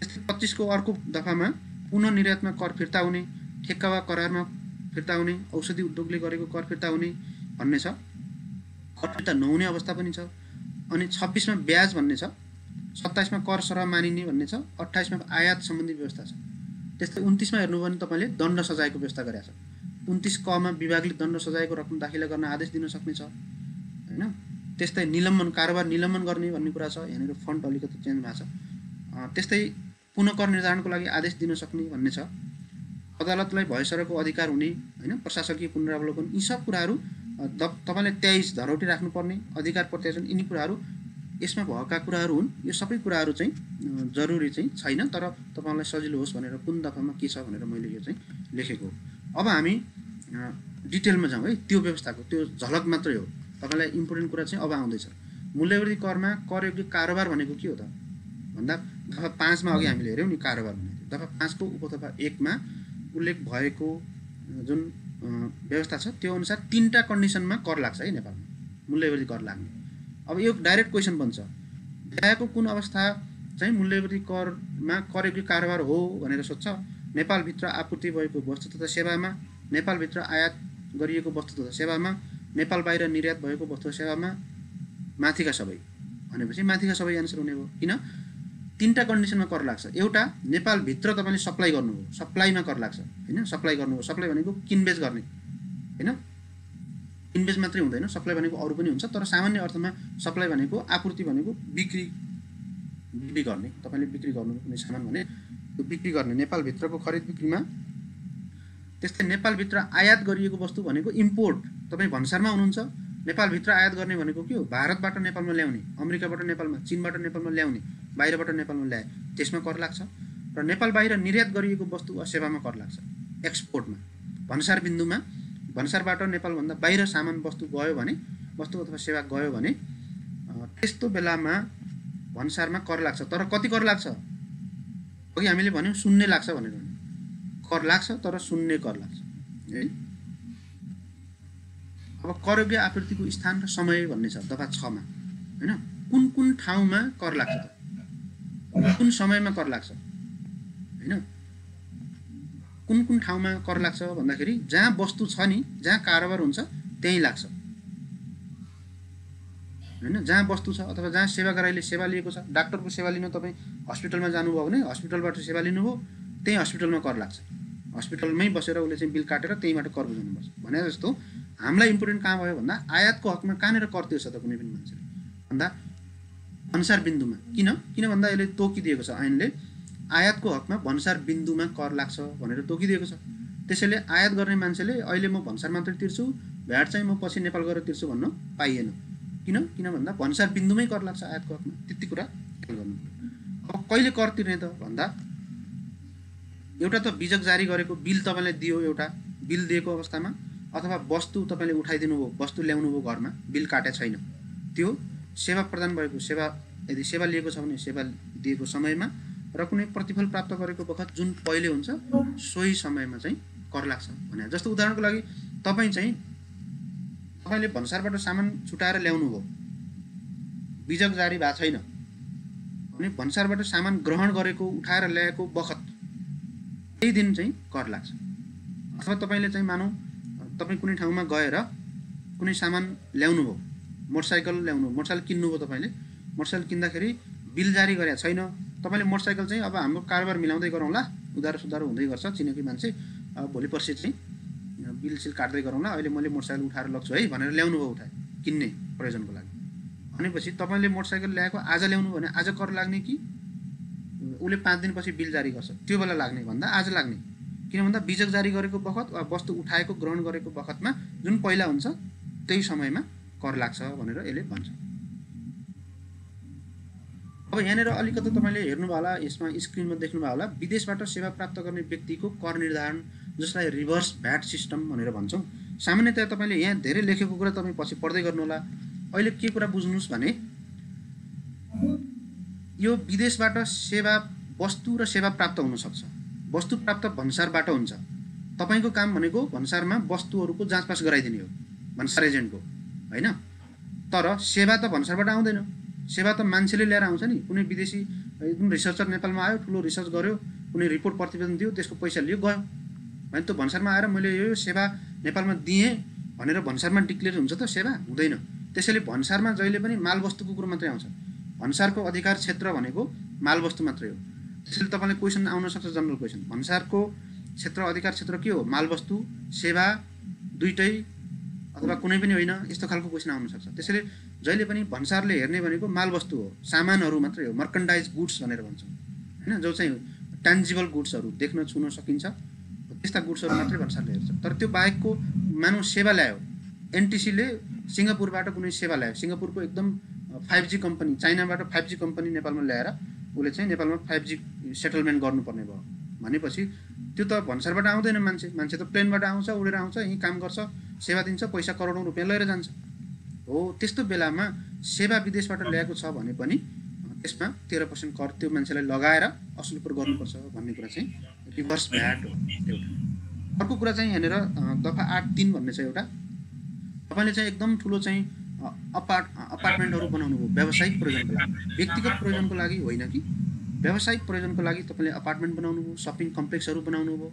त्यस्तै 25 को अर्को दफामा पुनः निर्यातमा कर फिर्ता हुने, ठेक्का वा करारमा फिर्ता हुने, औषधि उद्योगले गरेको कर फिर्ता हुने भन्ने छ। कर फिर्ता नहुने अवस्था पनि छ। अनि 26 मा ब्याज भन्ने छ। 27 मा कर सरह मानिने भन्ने छ। 28 मा आयात सम्बन्धी व्यवस्था छ। त्यस्तै 29 मा हेर्नुभयो भने तपाईले दण्ड सजायको व्यवस्था गरेको छ। 29 क मा विभागले दण्ड सजायको रकम दाखिला गर्न आदेश दिन सक्ने छ हैन। त्यस्तै निलम्बन, कारोबार निलम्बन गर्ने भन्ने कुरा छ। यहाँनिर फन्ट अलिकति चेन्ज भएको छ। त्यस्तै पुनः कर निर्धारणको लागि आदेश दिन सक्ने भन्ने छ। अदालतलाई भयसरको अधिकार हुने हैन, प्रशासकीय पुनरावलोकन, यी सब कुराहरू तपाईले 23 धरोटी राख्नुपर्ने, अधिकार प्रत्यार्जन, यिनी कुराहरू यसमा भएका कुराहरू हुन्। यो सबै कुराहरू चाहिँ जरुरी चाहिँ छैन, तर तपाईलाई सजिलो होस् भनेर कुन दफामा के छ भनेर मैले यो चाहिँ लेखेको हो। अब हामी डिटेलमा जाउँ है। त्यो व्यवस्थाको त्यो झलक मात्रै हो, तपाईलाई इम्पोर्टेन्ट कुरा चाहिँ अब आउँदैछ। मूल्यवृद्धि करमा करयोग्य कारोबार भनेको के हो त भन्दा दफा 5 मा अघि हामीले हेर्यौं नि कारोबार भनेको। दफा 5 को उपदफा 1 मा उल्लेख भएको जुन व्यवस्था छ त्यो अनुसार 3टा कन्डिसनमा कर लाग्छ है नेपालमा, मूल्यवृद्धि कर लाग्ने। अब यो डाइरेक्ट क्वेशन बन्छ, देखाएको कुन अवस्था चाहिँ मूल्यवृद्धि करमा करयोग्य कारोबार हो भनेर सोध्छ। नेपालभित्र आपूर्ति भएको वस्तु तथा सेवामा, नेपालभित्र आयात गरिएको वस्तु तथा सेवामा, नेपाल बाहिर निर्यात भएको वस्तु तथा सेवामा, माथिका सबै भनेपछि माथिका सबै आन्सर हुने भयो। किन तीनटा कन्डिसनमा कर लाग्छ। एउटा नेपालभित्र तपाईँले सप्लाई गर्नुभयो, सप्लाईमा कर लाग्छ होइन। सप्लाई गर्नुभयो, सप्लाई भनेको किनबेच गर्ने होइन, किनबेच मात्रै हुँदैन, सप्लाई भनेको अरू पनि हुन्छ। तर सामान्य अर्थमा सप्लाई भनेको आपूर्ति भनेको बिक्री गर्ने, तपाईँले बिक्री गर्नु कुनै सामान भने त्यो बिक्री गर्ने नेपालभित्रको खरिद बिक्रीमा। त्यस्तै नेपालभित्र आयात गरिएको वस्तु भनेको इम्पोर्ट। तपाईँ भन्सारमा हुनुहुन्छ, नेपालभित्र आयात गर्ने भनेको के हो? भारतबाट नेपालमा ल्याउने, अमेरिकाबाट नेपालमा, चीनबाट नेपालमा ल्याउने, बाहिरबाट नेपालमा ल्याए त्यसमा कर लाग्छ। र नेपाल बाहिर निर्यात गरिएको वस्तु वा सेवामा कर लाग्छ, एक्सपोर्टमा। भन्सार बिन्दुमा, भन्सारबाट नेपालभन्दा बाहिर सामान वस्तु गयो भने, वस्तु अथवा सेवा गयो भने त्यस्तो बेलामा भन्सारमा कर लाग्छ। तर कति कर लाग्छ? अघि हामीले भन्यौँ शून्य लाग्छ भनेर, कर लाग्छ तर शून्य कर लाग्छ है। अब करयोग्य आपूर्तिको स्थान र समय भन्ने छ दफा 6 मा हैन। कुन कुन ठाउँमा कर लाग्छ त, कुन समयमा कर लाग्छ हैन, कुन कुन ठाउँमा कर लाग्छ भन्दाखेरि जहाँ वस्तु छ नि, जहाँ कारोबार हुन्छ त्यही लाग्छ हैन। जहाँ वस्तु छ अथवा जहाँ सेवाग्राहीले सेवा लिएको छ, डाक्टरको सेवा लिन तपाईँ हस्पिटलमा जानुभयो भने हस्पिटलबाट सेवा लिनुभयो, त्यही हस्पिटलमा कर लाग्छ। हस्पिटलमै बसेर उसले चाहिँ बिल काटेर त्यहीबाट कर बुझाउनुपर्छ। भने जस्तो हामीलाई इम्पोर्टेन्ट कहाँ भयो भन्दा आयातको हकमा कहाँनिर कर तिर्छ त कुनै पनि मान्छेले भन्दा भन्सार बिन्दुमा। किन भन्दा यसले तोकिदिएको छ, ऐनले आयातको हकमा भन्सार बिन्दुमा कर लाग्छ भनेर तोकिदिएको छ। त्यसैले आयात गर्ने मान्छेले अहिले म भन्सार मात्रै तिर्छु, भ्याट चाहिँ म पछि नेपाल गएर तिर्छु भन्न पाइएन। किन भन्दा भन्सार बिन्दुमै कर लाग्छ आयातको हकमा। त्यति कुरा ख्याल गर्नु। अब कहिले कर तिर्ने त भन्दा एउटा त बिजक जारी गरेको बिल तपाईँले दियो, एउटा बिल दिएको अवस्थामा, अथवा वस्तु तपाईँले उठाइदिनु भयो, वस्तु ल्याउनु भयो घरमा, बिल काटे छैन, त्यो सेवा प्रदान भएको, सेवा यदि सेवा लिएको छ भने सेवा दिएको समयमा र कुनै प्रतिफल प्राप्त गरेको बखत जुन पहिले हुन्छ सोही समयमा चाहिँ कर लाग्छ भने। जस्तो उदाहरणको लागि तपाईँले भन्सारबाट सामान छुटाएर ल्याउनु भयो, बिजक जारी भएको छैन भने भन्सारबाट सामान ग्रहण गरेको, उठाएर ल्याएको बखत त्यही दिन चाहिँ कर लाग्छ। अथवा तपाईँले चाहिँ मानौँ तपाईँ कुनै ठाउँमा गएर कुनै सामान ल्याउनु भयो, मोटरसाइकल ल्याउनु, मोटरसाइकल किन्नुभयो, तपाईँले मोटरसाइकल किन्दाखेरि बिल जारी गरेको छैन, तपाईँले मोटरसाइकल चाहिँ अब हाम्रो कारोबार मिलाउँदै गरौँला, उधारो सुधारो हुँदै गर्छ, चिनेकी मान्छे, अब भोलि पर्सि चाहिँ बिल सिल काट्दै गरौँला, अहिले मैले मोटरसाइकल उठाएर लग्छु है भनेर ल्याउनु भयो, उठाए किन्ने प्रयोजनको लागि। भनेपछि तपाईँले मोटरसाइकल ल्याएको आज ल्याउनु भने आज कर लाग्ने कि उसले 5 दिनपछि बिल जारी गर्छ त्यो बेला लाग्ने भन्दा आज लाग्ने। किन भन्दा बिजक जारी गरेको बखत वा वस्तु उठाएको ग्रहण गरेको बखतमा जुन पहिला हुन्छ त्यही समयमा कर लाग्छ भनेर यसले भन्छ। अब यहाँनिर अलिकति तपाईँले हेर्नुभयो होला, यसमा स्क्रिनमा देख्नुभयो होला, विदेशबाट सेवा प्राप्त गर्ने व्यक्तिको कर निर्धारण, जसलाई रिभर्स भ्याट सिस्टम भनेर भन्छौँ। सामान्यतया तपाईँले यहाँ धेरै लेखेको कुरा तपाईँ पछि पढ्दै गर्नुहोला। अहिले के कुरा बुझ्नुहोस् भने यो विदेशबाट सेवा, वस्तु र सेवा प्राप्त हुनसक्छ। वस्तु प्राप्त भन्सारबाट हुन्छ। तपाईँको काम भनेको भन्सारमा वस्तुहरूको जाँचपास गराइदिने हो, भन्सार एजेन्टको होइन। तर सेवा त भन्सारबाट आउँदैन, सेवा त मान्छेले ल्याएर आउँछ नि। कुनै विदेशी एकदम रिसर्चर नेपालमा आयो, ठुलो रिसर्च गर्यो, कुनै रिपोर्ट प्रतिवेदन दियो, त्यसको पैसा लियो गयो भने त्यो भन्सारमा आएर मैले यो सेवा नेपालमा दिएँ भनेर भन्सारमा डिक्लेयर हुन्छ त? सेवा हुँदैन। त्यसैले भन्सारमा जहिले पनि मालवस्तुको कुरो मात्रै आउँछ। भन्सारको अधिकार क्षेत्र भनेको मालवस्तु मात्रै हो। त्यसैले तपाईँले क्वेसन आउन सक्छ, जनरल क्वेसन, भन्सारको क्षेत्र अधिकार क्षेत्र के हो? मालवस्तु, सेवा दुइटै अथवा कुनै पनि होइन, यस्तो खालको क्वेसन आउन सक्छ। त्यसैले जहिले पनि भन्सारले हेर्ने भनेको मालवस्तु हो, सामानहरू मात्रै हो, मर्कन्डाइज गुड्स भनेर भन्छौँ होइन, जो चाहिँ ट्यान्जिबल गुड्सहरू देख्न छुन सकिन्छ, त्यस्ता गुड्सहरू मात्रै भन्सारले हेर्छ। तर त्यो बाहेकको मानव सेवा ल्यायो, एनटिसीले सिङ्गापुरबाट कुनै सेवा ल्यायो, सिङ्गापुरको एकदम 5G कम्पनी, चाइनाबाट 5G कम्पनी नेपालमा ल्याएर उसले चाहिँ नेपालमा 5G सेटलमेन्ट गर्नुपर्ने भयो भनेपछि त्यो त भन्सारबाट आउँदैन। मान्छे त प्लेनबाट आउँछ, उडेर आउँछ, यहीँ काम गर्छ, सेवा दिन्छ, पैसा करोडौँ रुपियाँ लिएर जान्छ हो। त्यस्तो बेलामा सेवा विदेशबाट ल्याएको छ भने पनि त्यसमा 13% कर त्यो मान्छेलाई लगाएर असुलपुर गर्नुपर्छ भन्ने कुरा चाहिँ रिभर्स भ्याट हो एउटा। अर्को कुरा चाहिँ यहाँनिर दफा 8(3) भन्ने छ एउटा, तपाईँले चाहिँ एकदम ठुलो चाहिँ अपार्टमेन्टहरू बनाउनु भयो व्यावसायिक प्रयोजनको लागि, व्यक्तिगत प्रयोजनको लागि होइन कि व्यावसायिक प्रयोजनको लागि तपाईँले अपार्टमेन्ट बनाउनु भयो, सपिङ कम्प्लेक्सहरू बनाउनु भयो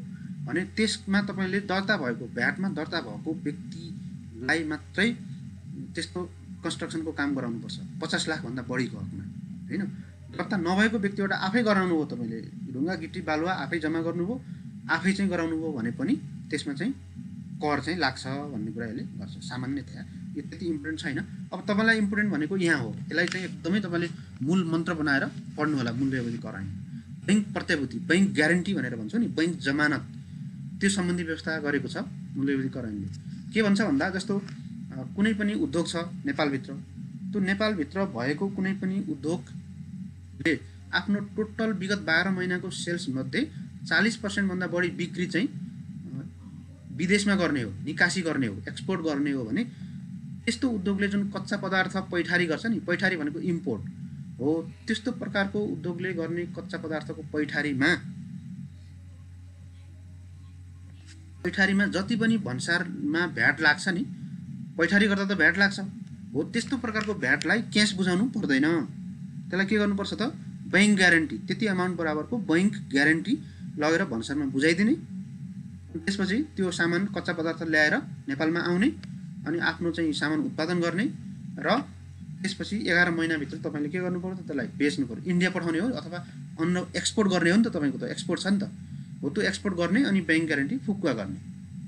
भने त्यसमा तपाईँले दर्ता भएको, भ्याटमा दर्ता भएको व्यक्तिलाई मात्रै त्यस्तो कन्स्ट्रक्सनको काम गराउनुपर्छ 50 लाखभन्दा बढीको हकमा होइन। दर्ता नभएको व्यक्तिबाट आफै गराउनु हो, तपाईँले ढुङ्गा गिटी बालुवा आफै जम्मा गर्नुभयो, आफै चाहिँ गराउनु भयो भने पनि त्यसमा चाहिँ कर चाहिँ लाग्छ भन्ने कुरा यसले गर्छ सामान्यतया। यो त्यति इम्पोर्टेन्ट छैन। अब तपाईँलाई इम्पोर्टेन्ट भनेको यहाँ हो, यसलाई चाहिँ एकदमै तपाईँले मूल मन्त्र बनाएर पढ्नु होला। मूल्य अवधि कर ऐन, बैंक प्रत्याभूति, बैंक ग्यारेन्टी भनेर भन्छौँ नि, बैंक जमानत, त्यो सम्बन्धी व्यवस्था गरेको छ मूल्य अवधि कर ऐनले। के भन्छ भन्दा जस्तो कुनै पनि उद्योग छ नेपालभित्र, त्यो नेपालभित्र भएको कुनै पनि उद्योगले आफ्नो टोटल विगत 12 महिनाको सेल्स मध्ये 40% भन्दा बढी बिक्री चाहिँ विदेशमा गर्ने हो, निकासी गर्ने हो, एक्सपोर्ट गर्ने हो भने त्यस्तो उद्योगले जुन कच्चा पदार्थ पैठारी गर्छ नि, पैठारी भनेको इम्पोर्ट हो, त्यस्तो प्रकारको उद्योगले गर्ने कच्चा पदार्थको पैठारीमा जति पनि भन्सारमा भ्याट लाग्छ नि, पैठारी गर्दा त भ्याट लाग्छ हो, त्यस्तो प्रकारको भ्याटलाई क्यास बुझाउनु पर्दैन। त्यसलाई के गर्नुपर्छ त, बैंक ग्यारेन्टी, त्यति अमाउन्ट बराबरको बैंक ग्यारेन्टी लगेर भन्सारमा बुझाइदिने। त्यसपछि त्यो सामान कच्चा पदार्थ ल्याएर नेपालमा आउने अनि आफ्नो चाहिँ सामान उत्पादन गर्ने र त्यसपछि 11 महिनाभित्र तपाईँले के गर्नु पर्यो त, त्यसलाई बेच्नु पर्यो, इन्डिया पठाउने हो अथवा अन्न एक्सपोर्ट गर्ने हो नि त, तपाईँको त एक्सपोर्ट छ नि त हो, त्यो एक्सपोर्ट गर्ने अनि बैंक ग्यारेन्टी फुकुवा गर्ने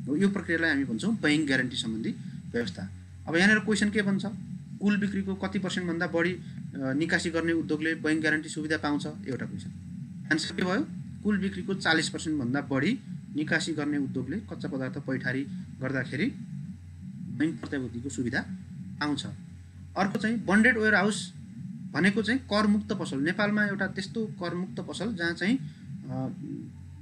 हो। यो प्रक्रियालाई हामी भन्छौँ बैंक ग्यारेन्टी सम्बन्धी व्यवस्था। अब यहाँनिर क्वेसन के भन्छ, कुल बिक्रीको कति % भन्दा बढी निकासी गर्ने उद्योगले बैंक ग्यारेन्टी सुविधा पाउँछ, एउटा क्वेसन। आन्सर के भयो, कुल बिक्रीको 40% भन्दा बढी निकासी गर्ने उद्योगले कच्चा पदार्थ पैठारी गर्दाखेरि बैंक प्रत्याभूतिको सुविधा पाउँछ। अर्को चाहिँ बन्डेड वेयर हाउस भनेको चाहिँ करमुक्त पसल। नेपालमा एउटा त्यस्तो करमुक्त पसल जहाँ चाहिँ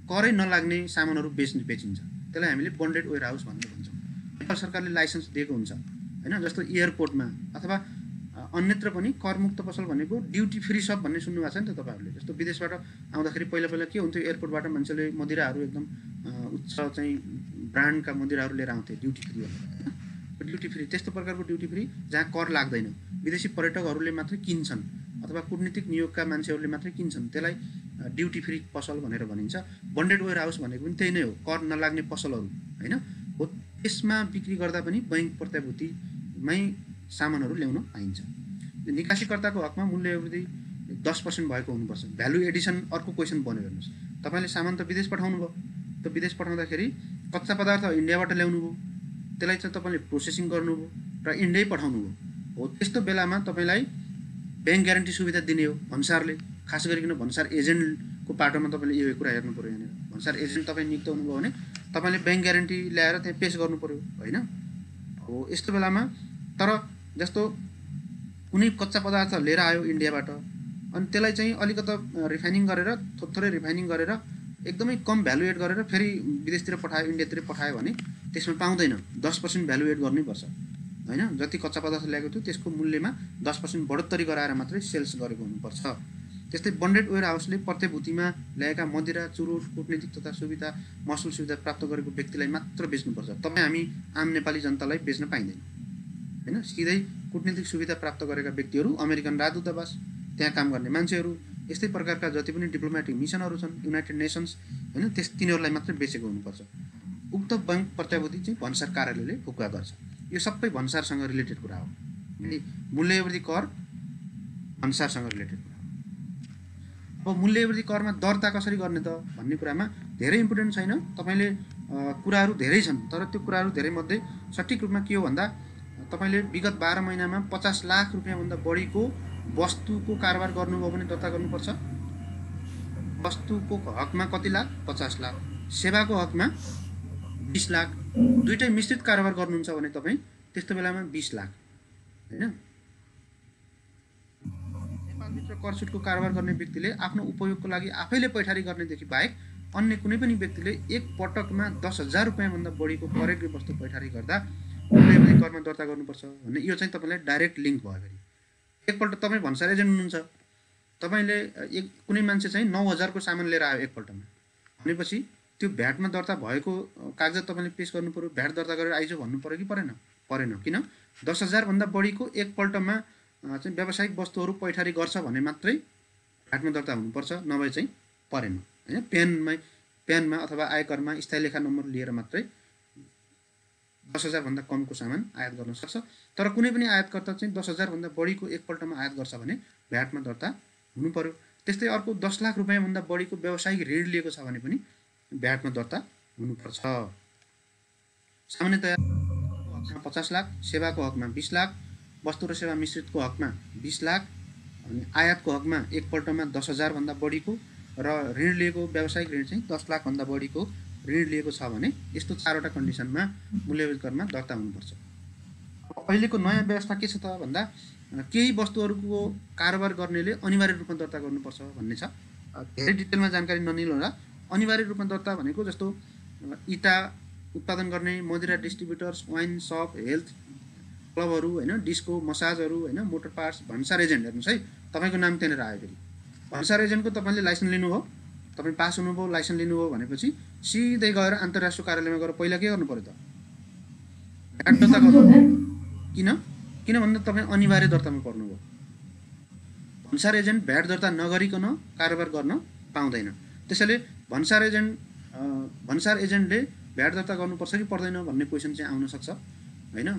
करै नलाग्ने सामानहरू बेचिन्छ, त्यसलाई हामीले बन्डेड वेयर हाउस भनेर भन्छौँ। नेपाल सरकारले लाइसेन्स दिएको हुन्छ हैन, जस्तो एयरपोर्टमा अथवा अन्यत्र पनि करमुक्त पसल भनेको ड्युटी फ्री सप भन्ने सुन्नुभएको छ नि त तपाईँहरूले। जस्तो विदेशबाट आउँदाखेरि पहिला के हुन्थ्यो, एयरपोर्टबाट मान्छेले मदिराहरू एकदम उच्च चाहिँ ब्रान्डका मदिराहरू लिएर आउँथे ड्युटी फ्री भनेर। ड्युटी फ्री त्यस्तो प्रकारको ड्युटी फ्री जहाँ कर लाग्दैन, विदेशी पर्यटकहरूले मात्रै किन्छन् अथवा कूटनीतिक नियोगका मान्छेहरूले मात्रै किन्छन्, त्यसलाई ड्युटी फ्री पसल भनेर भनिन्छ। बन्डेड वेयर हाउस भनेको पनि त्यही नै हो, कर नलाग्ने पसलहरू हैन हो। त्यसमा बिक्री गर्दा पनि बैंक प्रत्याभूतिमै सामानहरू ल्याउन पाइन्छ। निकासीकर्ताको हकमा मूल्य अवधि 10% भएको हुनुपर्छ। भ्यालु एडिसन अर्को क्वेसन बन्यो, हेर्नुहोस्, तपाईँले सामान त विदेश पठाउनु भयो, त विदेश पठाउँदाखेरि कच्चा पदार्थ इन्डियाबाट ल्याउनु भयो, त्यसलाई चाहिँ तपाईँले प्रोसेसिङ गर्नुभयो र इन्डियै पठाउनु भयो हो, त्यस्तो बेलामा तपाईँलाई बैंक ग्यारेन्टी सुविधा दिने हो भन्सारले। खास गरिकन भन्सार एजेन्टको पाटोमा तपाईँले यो कुरा हेर्नु पऱ्यो। यहाँनिर भन्सार एजेन्ट तपाईँ नियुक्त हुनुभयो भने तपाईँले बैंक ग्यारेन्टी ल्याएर त्यहाँ पेस गर्नु पऱ्यो होइन हो। यस्तो बेलामा तर जस्तो कुनै कच्चा पदार्थ लिएर आयो इन्डियाबाट अनि त्यसलाई चाहिँ अलिकति रिफाइनिङ गरेर थोरै रिफाइनिङ गरेर एकदमै कम भ्यालु एड गरेर फेरि विदेशतिर पठायो, इन्डियातिर पठायो भने त्यसमा पाउँदैन, 10% भ्यालु एड गर्नुपर्छ हैन। जति कच्चा पदार्थ ल्याएको थियो त्यसको मूल्यमा 10% बढोत्तरी गराएर मात्रै सेल्स गरेको हुनुपर्छ। त्यस्तै बन्डेड वेयर हाउसले प्रत्याभूतिमा ल्याएका मदिरा, चुरोट, कूटनीतिक तथा सुविधा महसुल सुविधा प्राप्त गरेको व्यक्तिलाई मात्र बेच्नुपर्छ। तपाईँ हामी आम नेपाली जनतालाई बेच्न पाइँदैन हैन। सिधै कूटनीतिक सुविधा प्राप्त गरेका व्यक्तिहरू, अमेरिकन राजदूतावास, त्यहाँ काम गर्ने मान्छेहरू, यस्तै प्रकारका जति पनि डिप्लोमेटिक मिसनहरू छन्, युनाइटेड नेसन्स हैन, तिनीहरूलाई मात्रै बेचेको हुनुपर्छ। उक्त बैंक प्रत्याभूति चाहिँ भन्सार कार्यालयले फुकुवा गर्छ। यो सबै भन्सारसँग रिलेटेड कुरा हो। मूल्य अवधि कर भन्सारसँग रिलेटेड कुरा हो। अब मूल्य अवधि करमा दर्ता कसरी गर्ने त भन्ने कुरामा धेरै इम्पोर्टेन्ट छैन। तपाईँले कुराहरू धेरै छन्, तर त्यो कुराहरू धेरै मध्ये सठिक रूपमा के हो भन्दा तपाईँले विगत 12 महिनामा 50 लाख रुपियाँभन्दा बढीको वस्तुको कारोबार गर्नुभयो भने दर्ता गर्नुपर्छ। वस्तुको हकमा कति लाख? 50 लाख। सेवाको हकमा 20 लाख। दुईटै मिश्रित कारोबार गर्नुहुन्छ भने तपाईँ त्यस्तो बेलामा 20 लाख हैन। नेपालभित्र कर छुटको कारोबार गर्ने व्यक्तिले आफ्नो उपयोगको लागि आफैले पैठारी गर्नेदेखि बाहेक अन्य कुनै पनि व्यक्तिले एक पटकमा 10,000 रुपियाँभन्दा बढीको करेक्ट वस्तु पैठारी गर्दा मूल्य अवधि करमा दर्ता गर्नुपर्छ भन्ने यो चाहिँ तपाईँलाई डाइरेक्ट लिङ्क भयो। फेरि एकपल्ट तपाईँ भन्सार एजेन्ट हुनुहुन्छ, तपाईँले कुनै मान्छे चाहिँ 9,000 को सामान लिएर आयो एकपल्टमा भनेपछि त्यो भ्याटमा दर्ता भएको कागजात तपाईँले पेश गर्नु पर्यो। भ्याट दर्ता गरेर आइज भन्नु पर्यो कि परेन? परेन। किन? 10,000 भन्दा बढीको एकपल्टमा चाहिँ व्यावसायिक वस्तुहरू पैठारी गर्छ भने मात्रै भ्याटमा दर्ता हुनुपर्छ, नभए चाहिँ परेन हैन। प्यानमा अथवा आयकरमा स्थायी लेखा नम्बर लिएर मात्रै 10,000 भन्दा कमको सामान आयात गर्न सक्छ। तर कुनै पनि आयातकर्ता चाहिँ 10,000 भन्दा बढीको एकपल्टमा आयात गर्छ भने भ्याटमा दर्ता हुनु पर्यो। त्यस्तै अर्को 10 लाख रुपैयाँभन्दा बढीको व्यावसायिक ऋण लिएको छ भने पनि भ्याटमा दर्ता हुनुपर्छ। सामान्यतया 50 लाख, सेवाको हकमा 20 लाख, वस्तु र सेवा मिश्रितको हकमा 20 लाख, अनि आयातको हकमा एकपल्टमा 10,000 भन्दा बढीको र ऋण लिएको व्यावसायिक ऋण चाहिँ 10 लाख भन्दा बढीको ऋण लिएको छ भने यस्तो 4वटा कन्डिसनमा मूल्यवर्धित करमा दर्ता हुनुपर्छ। अहिलेको नयाँ व्यवस्था के छ त भन्दा केही वस्तुहरूको कारोबार गर्नेले अनिवार्य रूपमा दर्ता गर्नुपर्छ भन्ने छ। धेरै डिटेलमा जानकारी नलिनु होला। अनिवार्य रूपमा दर्ता भनेको जस्तो इटा उत्पादन गर्ने, मदिरा डिस्ट्रिब्युटर्स, वाइन सप, हेल्थ क्लबहरू हैन, डिस्को, मसाजहरू हैन, मोटर पार्ट्स, भन्सार एजेन्ट। हेर्नुहोस् है, तपाईँको नाम त्यहाँनिर आयो। फेरि भन्सार एजेन्टको तपाईँले लाइसेन्स लिनुभयो, तपाईँ पास हुनुभयो, लाइसेन्स लिनुभयो भनेपछि सिधै गएर अन्तर्राष्ट्रिय कार्यालयमा गएर पहिला के गर्नु पर्यो त? भ्याट दर्ता गर्नु। किन भन्दा तपाईँ अनिवार्य दर्तामा पर्नुभयो। भन्सार एजेन्ट भ्याट दर्ता नगरिकन कारोबार गर्न पाउँदैन। त्यसैले भन्सार एजेन्टले भ्याट दर्ता गर्नुपर्छ कि पर्दैन भन्ने क्वेसन चाहिँ आउन सक्छ हैन।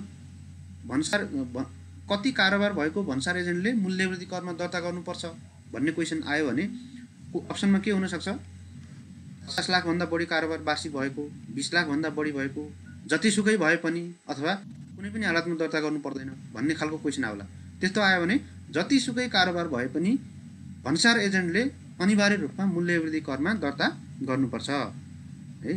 कति कारोबार भएको भन्सार एजेन्टले मूल्यवृद्धि करमा दर्ता गर्नुपर्छ भन्ने क्वेसन आयो भने अप्सनमा के हुन सक्छ? 50 लाख भन्दा बढी कारोबार वार्षिक भएको, 20 लाख भन्दा बढी भएको, जतिसुकै भए पनि अथवा कुनै पनि हालतमा दर्ता गर्नु पर्दैन भन्ने खालको क्वेसन आउला। त्यस्तो आयो भने जतिसुकै कारोबार भए पनि भन्सार एजेन्टले अनिवार्य रूपमा मूल्यवृद्धि करमा दर्ता गर्नुपर्छ है।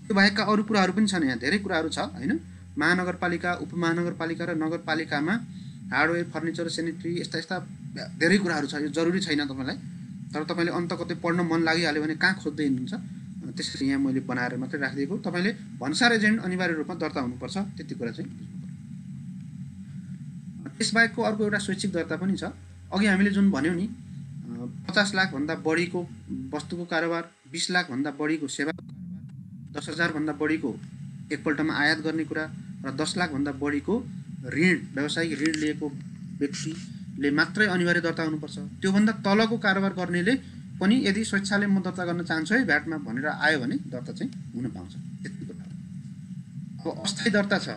त्यो बाहेकका अरू कुराहरू पनि छन्, यहाँ धेरै कुराहरू छ हैन। महानगरपालिका, उपमहानगरपालिका र नगरपालिकामा हार्डवेयर, फर्निचर, सेनिटरी यस्ता धेरै कुराहरू छ। यो जरुरी छैन तपाईँलाई, तर तपाईँले अन्त कतै पढ्न मन लागिहाल्यो भने कहाँ खोज्दै हिँड्नुहुन्छ, त्यसरी यहाँ मैले बनाएर मात्रै राखिदिएको। तपाईँले भन्सार एजेन्ट अनिवार्य रूपमा दर्ता हुनुपर्छ, त्यति कुरा चाहिँ। त्यसबाहेकको अर्को एउटा स्वैच्छिक दर्ता पनि छ। अघि हामीले जुन भन्यौँ नि 50 लाख भन्दा बढीको वस्तुको कारोबार, 20 लाख भन्दा बढीको सेवा, 10,000 भन्दा बढीको एकपल्टमा आयात गर्ने कुरा र 10 लाख भन्दा बढीको ऋण, व्यावसायिक ऋण लिएको व्यक्तिले मात्रै अनिवार्य दर्ता हुनुपर्छ। त्योभन्दा तलको कारोबार गर्नेले पनि यदि स्वेच्छाले म दर्ता गर्न चाहन्छु है भ्याटमा भनेर आयो भने दर्ता चाहिँ हुन पाउँछ। त्यति कुरा। अब अस्थायी दर्ता छ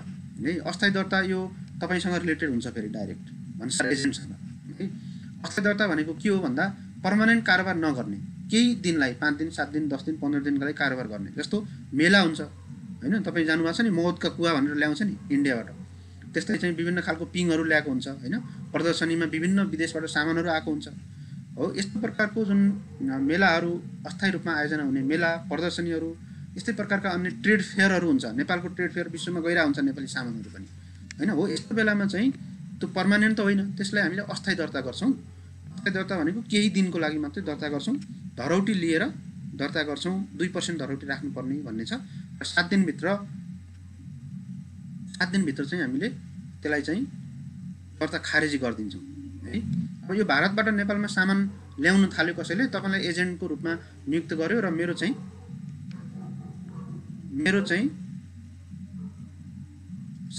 है। अस्थायी दर्ता यो तपाईसँग रिलेटेड हुन्छ फेरि डाइरेक्ट भन्सार एजेन्टसँग है। अस्थायी दर्ता भनेको के हो भन्दा पर्मानेन्ट कारोबार नगर्ने, केही दिनलाई 5 दिन, 7 दिन, 10 दिन, 15 दिनका लागि कारोबार गर्ने। जस्तो मेला हुन्छ हैन, तपाईँ जानुभएको छ नि, मौतका कुवा भनेर ल्याउँछ नि इन्डियाबाट। त्यस्तै चाहिँ विभिन्न खालको पिङहरू ल्याएको हुन्छ हैन। प्रदर्शनीमा विभिन्न विदेशबाट सामानहरू आएको हुन्छ हो। यस्तो प्रकारको जुन मेलाहरू, अस्थायी रूपमा आयोजना हुने मेला, प्रदर्शनीहरू, यस्तै प्रकारका अन्य ट्रेड फेयरहरू हुन्छ। नेपालको ट्रेड फेयर विश्वमा गइरहेको हुन्छ नेपाली सामानहरू पनि हैन हो। यस्तो बेलामा चाहिँ त्यो पर्मानेन्ट त होइन, त्यसलाई हामीले अस्थायी दर्ता गर्छौँ। अस्थायी दर्ता भनेको केही दिनको लागि मात्रै दर्ता गर्छौँ, धरौटी लिएर दर्ता गर्छौँ। 2% धरौटी राख्नुपर्ने भन्ने छ र 7 दिनभित्र चाहिँ हामीले त्यसलाई चाहिँ दर्ता खारेजी गरिदिन्छौँ है। अब यो भारतबाट नेपालमा सामान ल्याउन थाल्यो कसैले, तपाईँलाई एजेन्टको रूपमा नियुक्त गर्यो र मेरो चाहिँ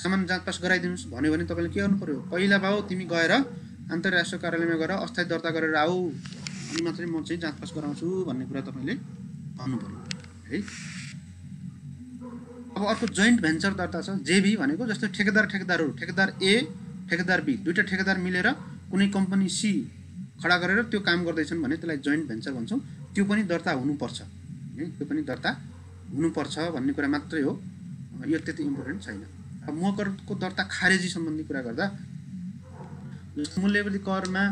सामान जाँचपास गराइदिनुहोस् भन्यो भने तपाईँले के गर्नु पर्यो? पहिला भाउ तिमी गएर अन्तर्राष्ट्रिय कार्यालयमा गएर अस्थायी दर्ता गरेर आऊ, अनि मात्रै म चाहिँ जाँचपास गराउँछु भन्ने कुरा तपाईँले भन्नु पर्यो है। अब अर्को जोइन्ट भेन्चर दर्ता छ, जेभी भनेको। जस्तो ठेकेदारहरू, ठेकेदार ए, ठेकेदार बी, दुईटा ठेकेदार मिलेर कुनै कम्पनी सी खडा गरेर त्यो काम गर्दैछन् भने त्यसलाई जोइन्ट भेन्चर भन्छौँ। त्यो पनि दर्ता हुनुपर्छ है। त्यो पनि दर्ता हुनुपर्छ भन्ने कुरा मात्रै हो, यो त्यति इम्पोर्टेन्ट छैन। अब महकरको दर्ता खारेजी सम्बन्धी कुरा गर्दा जस्तो मूल्यवृद्धि करमा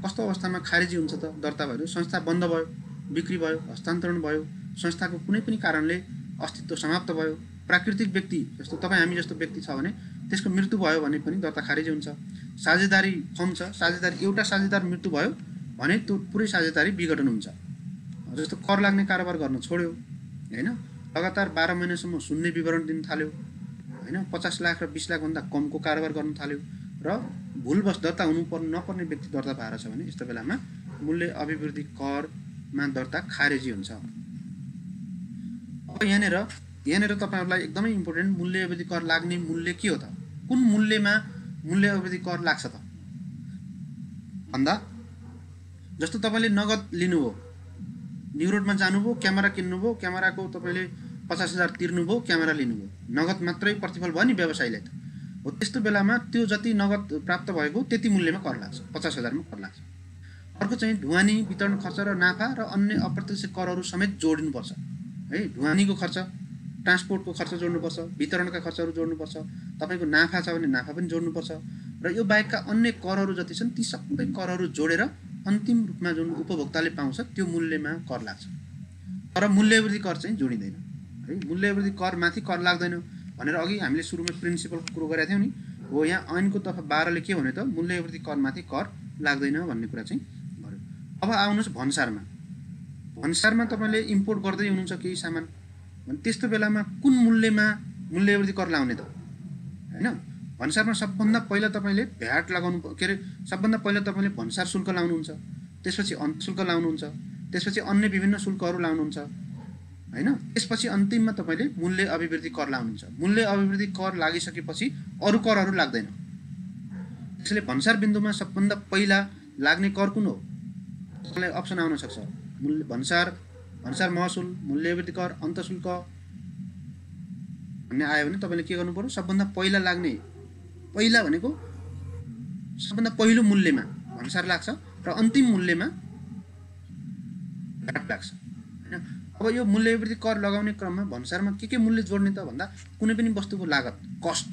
कस्तो अवस्थामा खारेजी हुन्छ त? दर्ता भयो, संस्था बन्द भयो, बिक्री भयो, हस्तान्तरण भयो, संस्थाको कुनै पनि कारणले अस्तित्व समाप्त भयो, प्राकृतिक व्यक्ति जस्तो तपाईँ हामी जस्तो व्यक्ति छ भने त्यसको मृत्यु भयो भने पनि दर्ता खारेजी हुन्छ। साझेदारी फर्म छ, एउटा साझेदार मृत्यु भयो भने त्यो पुरै साझेदारी विघटन हुन्छ। जस्तो कर लाग्ने कारोबार गर्न छोड्यो हैन, लगातार 12 महिनासम्म शून्य विवरण दिन थाल्यो हैन, 50 लाख र 20 लाख भन्दा कमको कारोबार गर्न थाल्यो र भुलवश दर्ता नपर्ने व्यक्ति दर्ता भएर छ भने यस्तो बेलामा मूल्य अभिवृद्धि करमा दर्ता खारेजी हुन्छ। अब यहाँनिर तपाईहरुलाई एकदमै इम्पोर्टेन्ट, मूल्य अभिवृद्धि कर लाग्ने मूल्य के हो त? कुन मूल्यमा मूल्य अभिवृद्धि कर लाग्छ त भन्दा जस्तो तपाईले नगद लिनुभयो, न्यू रोडमा जानुभयो, क्यामेरा किन्नुभयो, क्यामेराको तपाईले 50,000 तिर्नुभयो, क्यामेरा लिनुभयो, नगद मात्रै प्रतिफल भयो नि व्यवसायीलाई त हो। त्यस्तो बेलामा त्यो जति नगद प्राप्त भएको त्यति मूल्यमा कर लाग्छ, 50,000 मा कर लाग्छ। अर्को चाहिँ ढुवानी, वितरण खर्च र नाफा र अन्य अप्रत्यक्ष करहरू समेत जोडिनुपर्छ है। ढुवानीको खर्च, ट्रान्सपोर्टको खर्च जोड्नुपर्छ, वितरणका खर्चहरू जोड्नुपर्छ, तपाईँको नाफा छ भने नाफा पनि जोड्नुपर्छ र यो बाहेकका अन्य करहरू जति छन् ती सबै करहरू जोडेर अन्तिम रूपमा जुन उपभोक्ताले पाउँछ त्यो मूल्यमा कर लाग्छ। तर मूल्यवृद्धि कर चाहिँ जोडिँदैन है। मूल्यवृद्धि कर माथि कर लाग्दैन भनेर अघि हामीले सुरुमा प्रिन्सिपलको कुरो गरेका थियौँ नि, हो यहाँ ऐनको तर्फ 12ले के भन्यो त मूल्यवृद्धि कर माथि कर लाग्दैन भन्ने कुरा चाहिँ गर्यो। अब आउनुहोस् भन्सारमा। भन्सारमा तपाईँले इम्पोर्ट गर्दै हुनुहुन्छ केही सामान भने त्यस्तो बेलामा कुन मूल्यमा मूल्यवृद्धि कर लाउने त हैन। भन्सारमा सबभन्दा पहिला तपाईँले भ्याट लगाउनु, के अरे सबभन्दा पहिला तपाईँले भन्सार शुल्क लाउनुहुन्छ, त्यसपछि अन्तशुल्क लाउनुहुन्छ, त्यसपछि अन्य विभिन्न शुल्कहरू लाउनुहुन्छ हैन। त्यसपछि अन्तिममा तपाईँले मूल्य अभिवृद्धि कर लाउनुहुन्छ। मूल्य अभिवृद्धि कर लागिसकेपछि अरू करहरू लाग्दैन। त्यसैले भन्सार बिन्दुमा सबभन्दा पहिला लाग्ने कर कुन हो? तपाईँलाई अप्सन आउन सक्छ मूल्य भन्सार, भन्सार महसुल, मूल्यवृद्धि कर, अन्तशुल्क भन्ने आयो भने तपाईँले के गर्नु पर्यो? सबभन्दा पहिला लाग्ने, पहिला भनेको सबभन्दा पहिलो मूल्यमा भन्सार लाग्छ र अन्तिम मूल्यमा भ्याट लाग्छ हैन। अब यो मूल्यवृद्धि कर लगाउने क्रममा भन्सारमा के मूल्य जोड्ने त भन्दा कुनै पनि वस्तुको लागत, कस्ट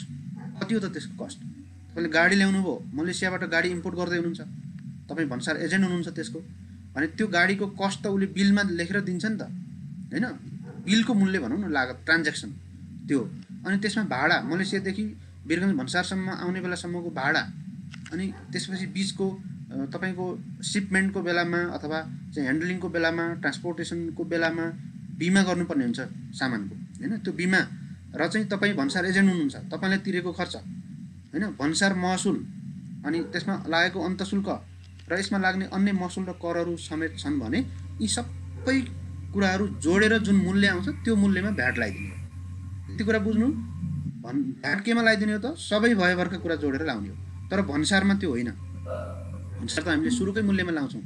कति हो त त्यसको कस्ट। तपाईँले गाडी ल्याउनु भयो, मलेसियाबाट गाडी इम्पोर्ट गर्दै हुनुहुन्छ, तपाईँ भन्सार एजेन्ट हुनुहुन्छ त्यसको, भने त्यो गाडीको कस्ट त उसले बिलमा लेखेर दिन्छ नि त हैन। बिलको मूल्य भनौँ न, लागत, ट्रान्ज्याक्सन त्यो। अनि त्यसमा भाडा, मलेसियादेखि वीरगञ्ज भन्सारसम्म आउने बेलासम्मको भाडा, अनि त्यसपछि बिचको तपाईँको सिपमेन्टको बेलामा अथवा चाहिँ ह्यान्डलिङको बेलामा, ट्रान्सपोर्टेसनको बेलामा बिमा गर्नुपर्ने हुन्छ सामानको हैन। त्यो बिमा र चाहिँ तपाईँ भन्सार एजेन्ट हुनुहुन्छ, तपाईँलाई तिरेको खर्च हैन, भन्सार महसुल, अनि त्यसमा लागेको अन्तशुल्क र यसमा लाग्ने अन्य महसुल र करहरू समेत छन् भने यी सबै कुराहरू जोडेर जुन मूल्य आउँछ त्यो मूल्यमा भ्याट लगाइदिने हो। यति कुरा बुझ्नु। भ्याट केमा लगाइदिने हो त? सबै भयभरका कुरा जोडेर लाउने हो। तर भन्सारमा त्यो होइन। भन्सार त हामीले सुरुकै मूल्यमा लाउँछौँ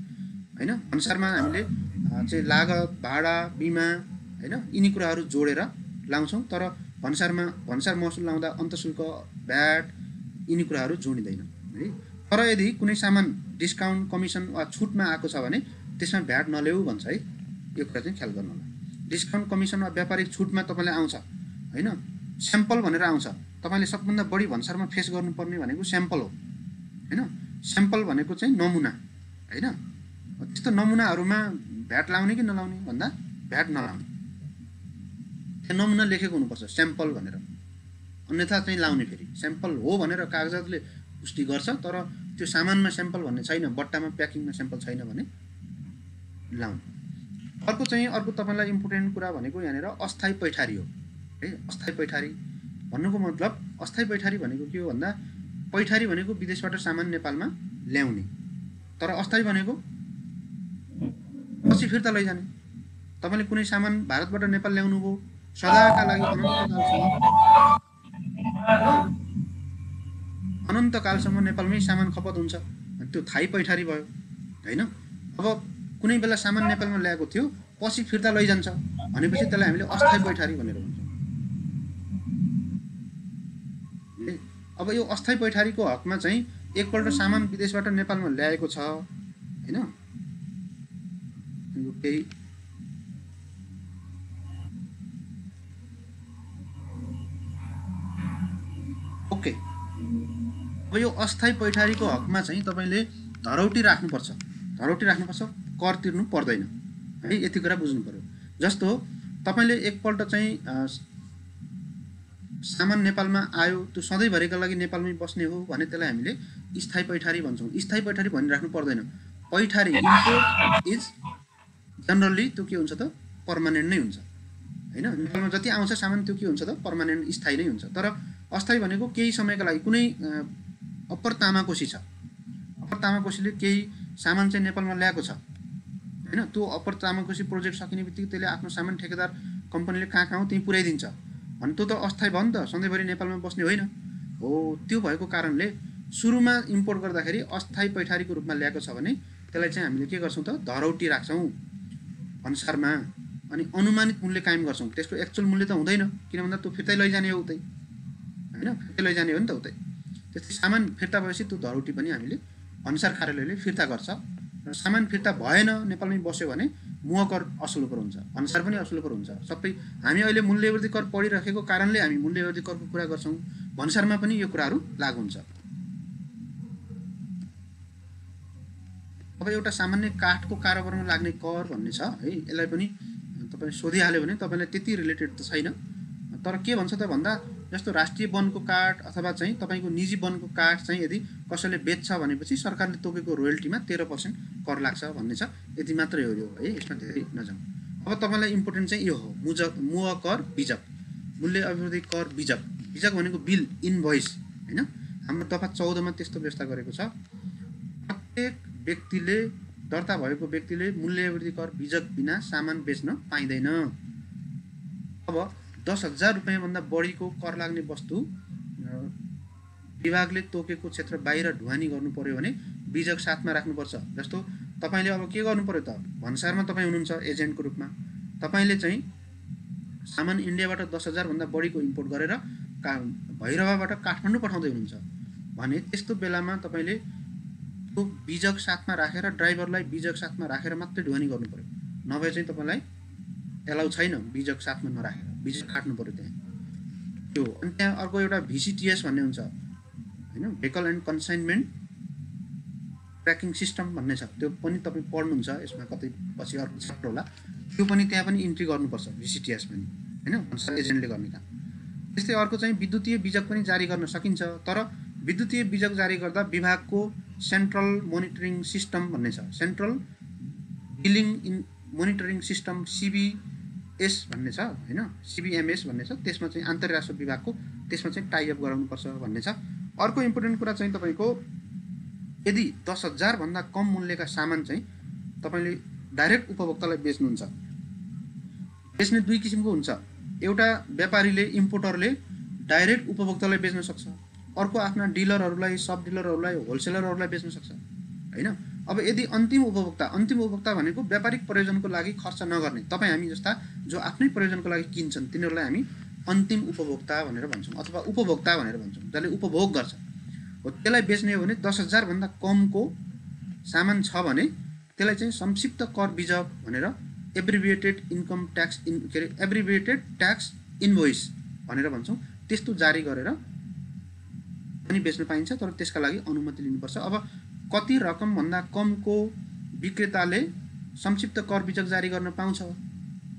हैन। भन्सारमा हामीले चाहिँ लागत, भाडा, बिमा हैन यिनी कुराहरू जोडेर लाउँछौँ। तर भन्सारमा भन्सार महसुल लाउँदा अन्तशुल्क, भ्याट यिनी कुराहरू जोडिँदैन है। तर यदि कुनै सामान डिस्काउन्ट, कमिसन वा छुटमा आएको छ भने त्यसमा भ्याट नल्याऊ भन्छ है। यो कुरा चाहिँ ख्याल गर्नु होला। डिस्काउन्ट, कमिसन वा व्यापारिक छुटमा तपाईँलाई आउँछ हैन, स्याम्पल भनेर आउँछ। तपाईँले सबभन्दा बढी भन्सारमा फेस गर्नुपर्ने भनेको स्याम्पल हो हैन। स्याम्पल भनेको चाहिँ नमुना हैन। त्यस्तो नमुनाहरूमा भ्याट लाउने कि नलाउने भन्दा भ्याट नलाउने। त्यो नमुना लेखेको हुनुपर्छ स्याम्पल भनेर, अन्यथा चाहिँ लाउने। फेरि स्याम्पल हो भनेर कागजातले पुष्टि गर्छ, तर त्यो सामानमा स्याम्पल भन्ने छैन, बट्टामा प्याकिङमा स्याम्पल छैन भने लाउने। अर्को तपाईँलाई इम्पोर्टेन्ट कुरा भनेको यहाँनिर अस्थायी पैठारी हो है। अस्थायी पैठारी भन्नुको मतलब, अस्थायी पैठारी भनेको के हो भन्दा पैठारी भनेको विदेशबाट सामान नेपालमा ल्याउने, तर अस्थायी भनेको पछि फिर्ता लैजाने। तपाईँले कुनै सामान भारतबाट नेपाल ल्याउनु भयो, सदाका लागि अनन्तकालसम्म नेपालमै सामान खपत हुन्छ, त्यो थाई पैठारी भयो हैन। अब कुनै बेला सामान नेपालमा ल्याएको थियो, पछि फिर्ता लैजान्छ भनेपछि त्यसलाई हामीले अस्थायी पैठारी भनेर भन्छौँ। अब यो अस्थायी पैठारीको हकमा चाहिँ एकपल्ट सामान विदेशबाट नेपालमा ल्याएको छ हैन, केही ओके। अब यो अस्थायी पैठारीको हकमा चाहिँ तपाईँले धरौटी राख्नुपर्छ, कर तिर्नु पर्दैन है। यति कुरा बुझ्नु पर्यो। जस्तो तपाईँले एकपल्ट चाहिँ सामान नेपालमा आयो, त्यो सधैँभरिका लागि नेपालमै बस्ने हो भने त्यसलाई हामीले स्थायी पैठारी भन्छौँ। स्थायी पैठारी भनिराख्नु पर्दैन। पैठारी इम्पोर्ट इज जनरली त्यो के हुन्छ त पर्मानेन्ट नै हुन्छ हैन। नेपालमा जति आउँछ सामान त्यो के हुन्छ त पर्मानेन्ट, स्थायी नै हुन्छ। तर अस्थायी भनेको केही समयका लागि, कुनै अप्पर तामाकोसी छ, अप्पर तामाकोसीले केही सामान चाहिँ नेपालमा ल्याएको छ हैन, त्यो अप्पर तामाकोसी प्रोजेक्ट सकिने बित्तिकै त्यसले आफ्नो सामान ठेकेदार कम्पनीले कहाँ हो त्यहीँ पुर्याइदिन्छ भने त्यो त अस्थायी भयो नि त, सधैँभरि नेपालमा बस्ने होइन हो। त्यो भएको कारणले सुरुमा इम्पोर्ट गर्दाखेरि अस्थायी पैठारीको रूपमा ल्याएको छ भने त्यसलाई चाहिँ हामीले के गर्छौँ त धरौटी राख्छौँ भन्सारमा, अनि अनुमानित मूल्य कायम गर्छौँ। त्यसको एक्चुअल मूल्य त हुँदैन, किन भन्दा त्यो फिर्तै लैजाने हो उतै हैन, फिर्तै लैजाने हो नि त उतै। त्यस्तै सामान फिर्ता भएपछि त्यो धरौटी पनि हामीले भन्सार कार्यालयले फिर्ता गर्छ सामान फिर्ता भएन नेपालमै बस्यो भने मुह कर असुल कर हुन्छ, भन्सार पनि असुल कर हुन्छ। सबै हामी अहिले मूल्यवृद्धि कर पढिराखेको कारणले हामी मूल्यवृद्धि करको कुरा गर्छौँ, भन्सारमा पनि यो कुराहरू लागू हुन्छ। अब एउटा सामान्य काठको कारोबारमा लाग्ने कर भन्ने छ है, यसलाई पनि तपाईले सोधिहाल्यो भने तपाईलाई त्यति रिलेटेड त छैन, तर के भन्छ त भन्दा जस्तो राष्ट्रिय वनको काठ अथवा चाहिँ तपाईको निजी वनको काठ चाहिँ यदि कसैले बेच्छ भनेपछि सरकारले तोकेको रोयल्टीमा 13% कर लाग्छ भन्ने छ। यति मात्रै हो यो है, यसमा धेरै नजाउँ। अब तपाईलाई इम्पोर्टेन्ट चाहिँ यो हो मुह कर बीजक, मूल्य अभिवृद्धि कर बीजक। बीजक भनेको बिल इनभोइस हैन, हाम्रो दफा 14 मा त्यस्तो व्यवस्था गरेको छ। प्रत्येक व्यक्तिले दर्ता भएको व्यक्तिले मूल्य अभिवृद्धि कर बीजक बिना सामान बेच्न पाइँदैन। अब 10,000 रुपैयाँ भन्दा बढीको कर लाग्ने वस्तु विभागले तोकेको क्षेत्र बाहिर ढुवानी गर्नु पर्यो भने बीजक साथमा राख्नुपर्छ। जस्तो तपाईले अब के गर्नु पर्यो त, भन्सारमा तपाई हुनुहुन्छ एजेन्टको रूपमा, तपाईले चाहिँ सामान इन्डियाबाट 10,000 भन्दा बढीको इम्पोर्ट गरेर भैरवाबाट काठमाडौँ पठाउँदै हुनुहुन्छ भने त्यस्तो बेलामा तपाईले त्यो बीजक साथमा राखेर ड्राइभरलाई बीजक साथमा राखेर मात्रै ढुवानी गर्नु पर्यो, नभए चाहिँ तपाईलाई एलाउ छैन बीजक साथमा नराखेर, बीजक काट्नु पर्यो त्यहाँ त्यो। अनि त्यहाँ अर्को एउटा VCTS भन्ने हुन्छ हैन, vehicle and consignment tracking system भन्ने छ, त्यो पनि तपाई पढ्नुहुन्छ, यसमा कतै पछि अर्को च्याप्टर होला, त्यो पनि त्यहाँ पनि इन्ट्री गर्नुपर्छ VCTS पनि हैन, भन्सार एजेन्टले गर्ने काम। त्यस्तै अर्को चाहिँ विद्युतीय बीजक पनि जारी गर्न सकिन्छ, तर विद्युतीय बीजक जारी गर्दा विभागको सेन्ट्रल मोनिटरिङ सिस्टम भन्ने छ, central billing in monitoring system CBS भन्ने छ हैन, CBMS भन्ने छ, त्यसमा चाहिँ अन्तर्राष्ट्रिय विभागको त्यसमा चाहिँ टाइ अप गराउनुपर्छ भन्ने छ। अर्को इम्पोर्टेन्ट कुरा चाहिँ तपाईको यदि 10,000 भन्दा कम मूल्यका सामान चाहिँ तपाईले डाइरेक्ट उपभोक्तालाई बेच्नुहुन्छ, बेच्ने दुई किसिमको हुन्छ। एउटा व्यापारीले इम्पोर्टरले डाइरेक्ट उपभोक्तालाई बेच्न सक्छ, अर्को आफ्ना डिलरहरूलाई सब डिलरहरूलाई होलसेलरहरूलाई बेच्न सक्छ हैन। अब यदि अन्तिम उपभोक्ता भनेको व्यापारिक प्रयोजनको लागि खर्च नगर्ने तपाई हामी जस्ता जो आफ्नै प्रयोजनको लागि किन्छन् तिनीहरूलाई हामी अन्तिम उपभोक्ता भनेर भन्छौँ अथवा उपभोक्ता भनेर भन्छौँ, जसले उपभोग गर्छ हो। त्यसलाई बेच्ने हो भने 10,000 भन्दा कमको सामान छ भने त्यसलाई चाहिँ संक्षिप्त कर बीजक भनेर एब्रिभिएटेड ट्याक्स इन्भोइस भनेर भन्छौँ, त्यस्तो जारी गरेर पनि बेच्न पाइन्छ, तर त्यसका लागि अनुमति लिनुपर्छ। अब कति रकम भन्दा कमको विक्रेताले संक्षिप्त कर बीजक जारी गर्न पाउँछ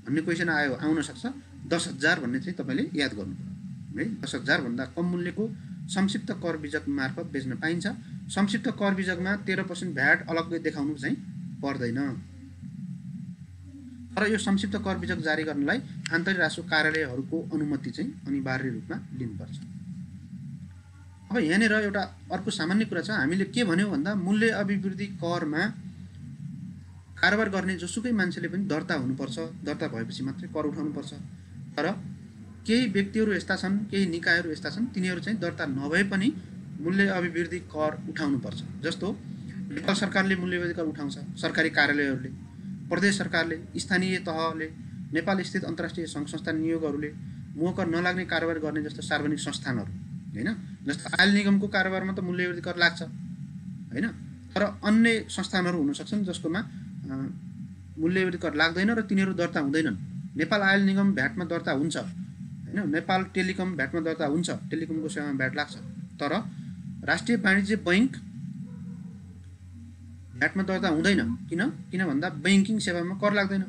भन्ने क्वेसन आउन सक्छ। 10,000 भन्ने चाहिँ तपाईले याद गर्नुपर्छ है, 10,000 भन्दा कम मूल्यको संक्षिप्त कर बीजक मार्फत बेच्न पाइन्छ। संक्षिप्त कर बीजकमा 13% भ्याट अलग्गै देखाउनु चाहिँ पर्दैन, तर यो संक्षिप्त कर बीजक जारी गर्नलाई आन्तरिक राजस्व कार्यालयहरूको अनुमति चाहिँ अनिवार्य रूपमा लिनुपर्छ। अब यहाँनिर एउटा अर्को सामान्य कुरा छ, हामीले के भन्यौँ भन्दा मूल्य अभिवृद्धि करमा कारोबार गर्ने जोसुकै मान्छेले पनि दर्ता हुनुपर्छ, दर्ता भएपछि मात्रै कर उठाउनुपर्छ। तर केही व्यक्तिहरू यस्ता छन्, केही निकायहरू यस्ता छन्, तिनीहरू चाहिँ दर्ता नभए पनि मूल्य अभिवृद्धि कर उठाउनुपर्छ। जस्तो नेपाल सरकारले मूल्य अभिवृद्धि कर उठाउँछ, सरकारी कार्यालयहरूले, प्रदेश सरकारले, स्थानीय तहले, नेपाल स्थित अन्तर्राष्ट्रिय सङ्घ संस्था नियोगहरूले, मुह कर नलाग्ने कारोबार गर्ने जस्तो सार्वजनिक संस्थानहरू हैन, जस्तो आयल निगमको कारोबारमा त मूल्य अभिवृद्धि कर लाग्छ हैन, तर अन्य संस्थानहरू हुन सक्छन् जसकोमा मूल्य अभिवृद्धि कर लाग्दैन र तिनीहरू दर्ता हुँदैनन्। नेपाल आयल निगम भ्याटमा दर्ता हुन्छ हैन, नेपाल टेलिकम भ्याटमा दर्ता हुन्छ, टेलिकमको सेवामा भ्याट लाग्छ, तर राष्ट्रिय वाणिज्य बैंक भ्याटमा दर्ता हुँदैन। किन भन्दा बैंकिङ सेवामा कर लाग्दैन,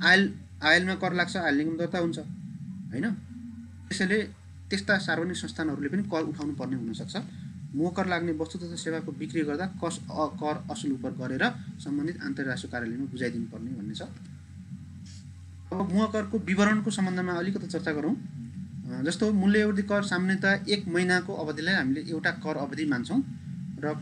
आयलमा कर लाग्छ, आयल निगम दर्ता हुन्छ हैन। त्यसैले त्यस्ता सार्वजनिक संस्थानहरूले पनि कर उठाउनु पर्ने हुनसक्छ। मुह कर लाग्ने वस्तु तथा सेवाको बिक्री गर्दा कर असुल उपर गरेर सम्बन्धित अन्तर्राष्ट्रिय कार्यालयमा बुझाइदिनु पर्ने भन्ने छ। अब मुह करको विवरणको सम्बन्धमा अलिकति चर्चा गरौँ। जस्तो मूल्य अभिवृद्धि कर सामान्यतः 1 महिनाको अवधिलाई हामीले एउटा कर अवधि मान्छौँ र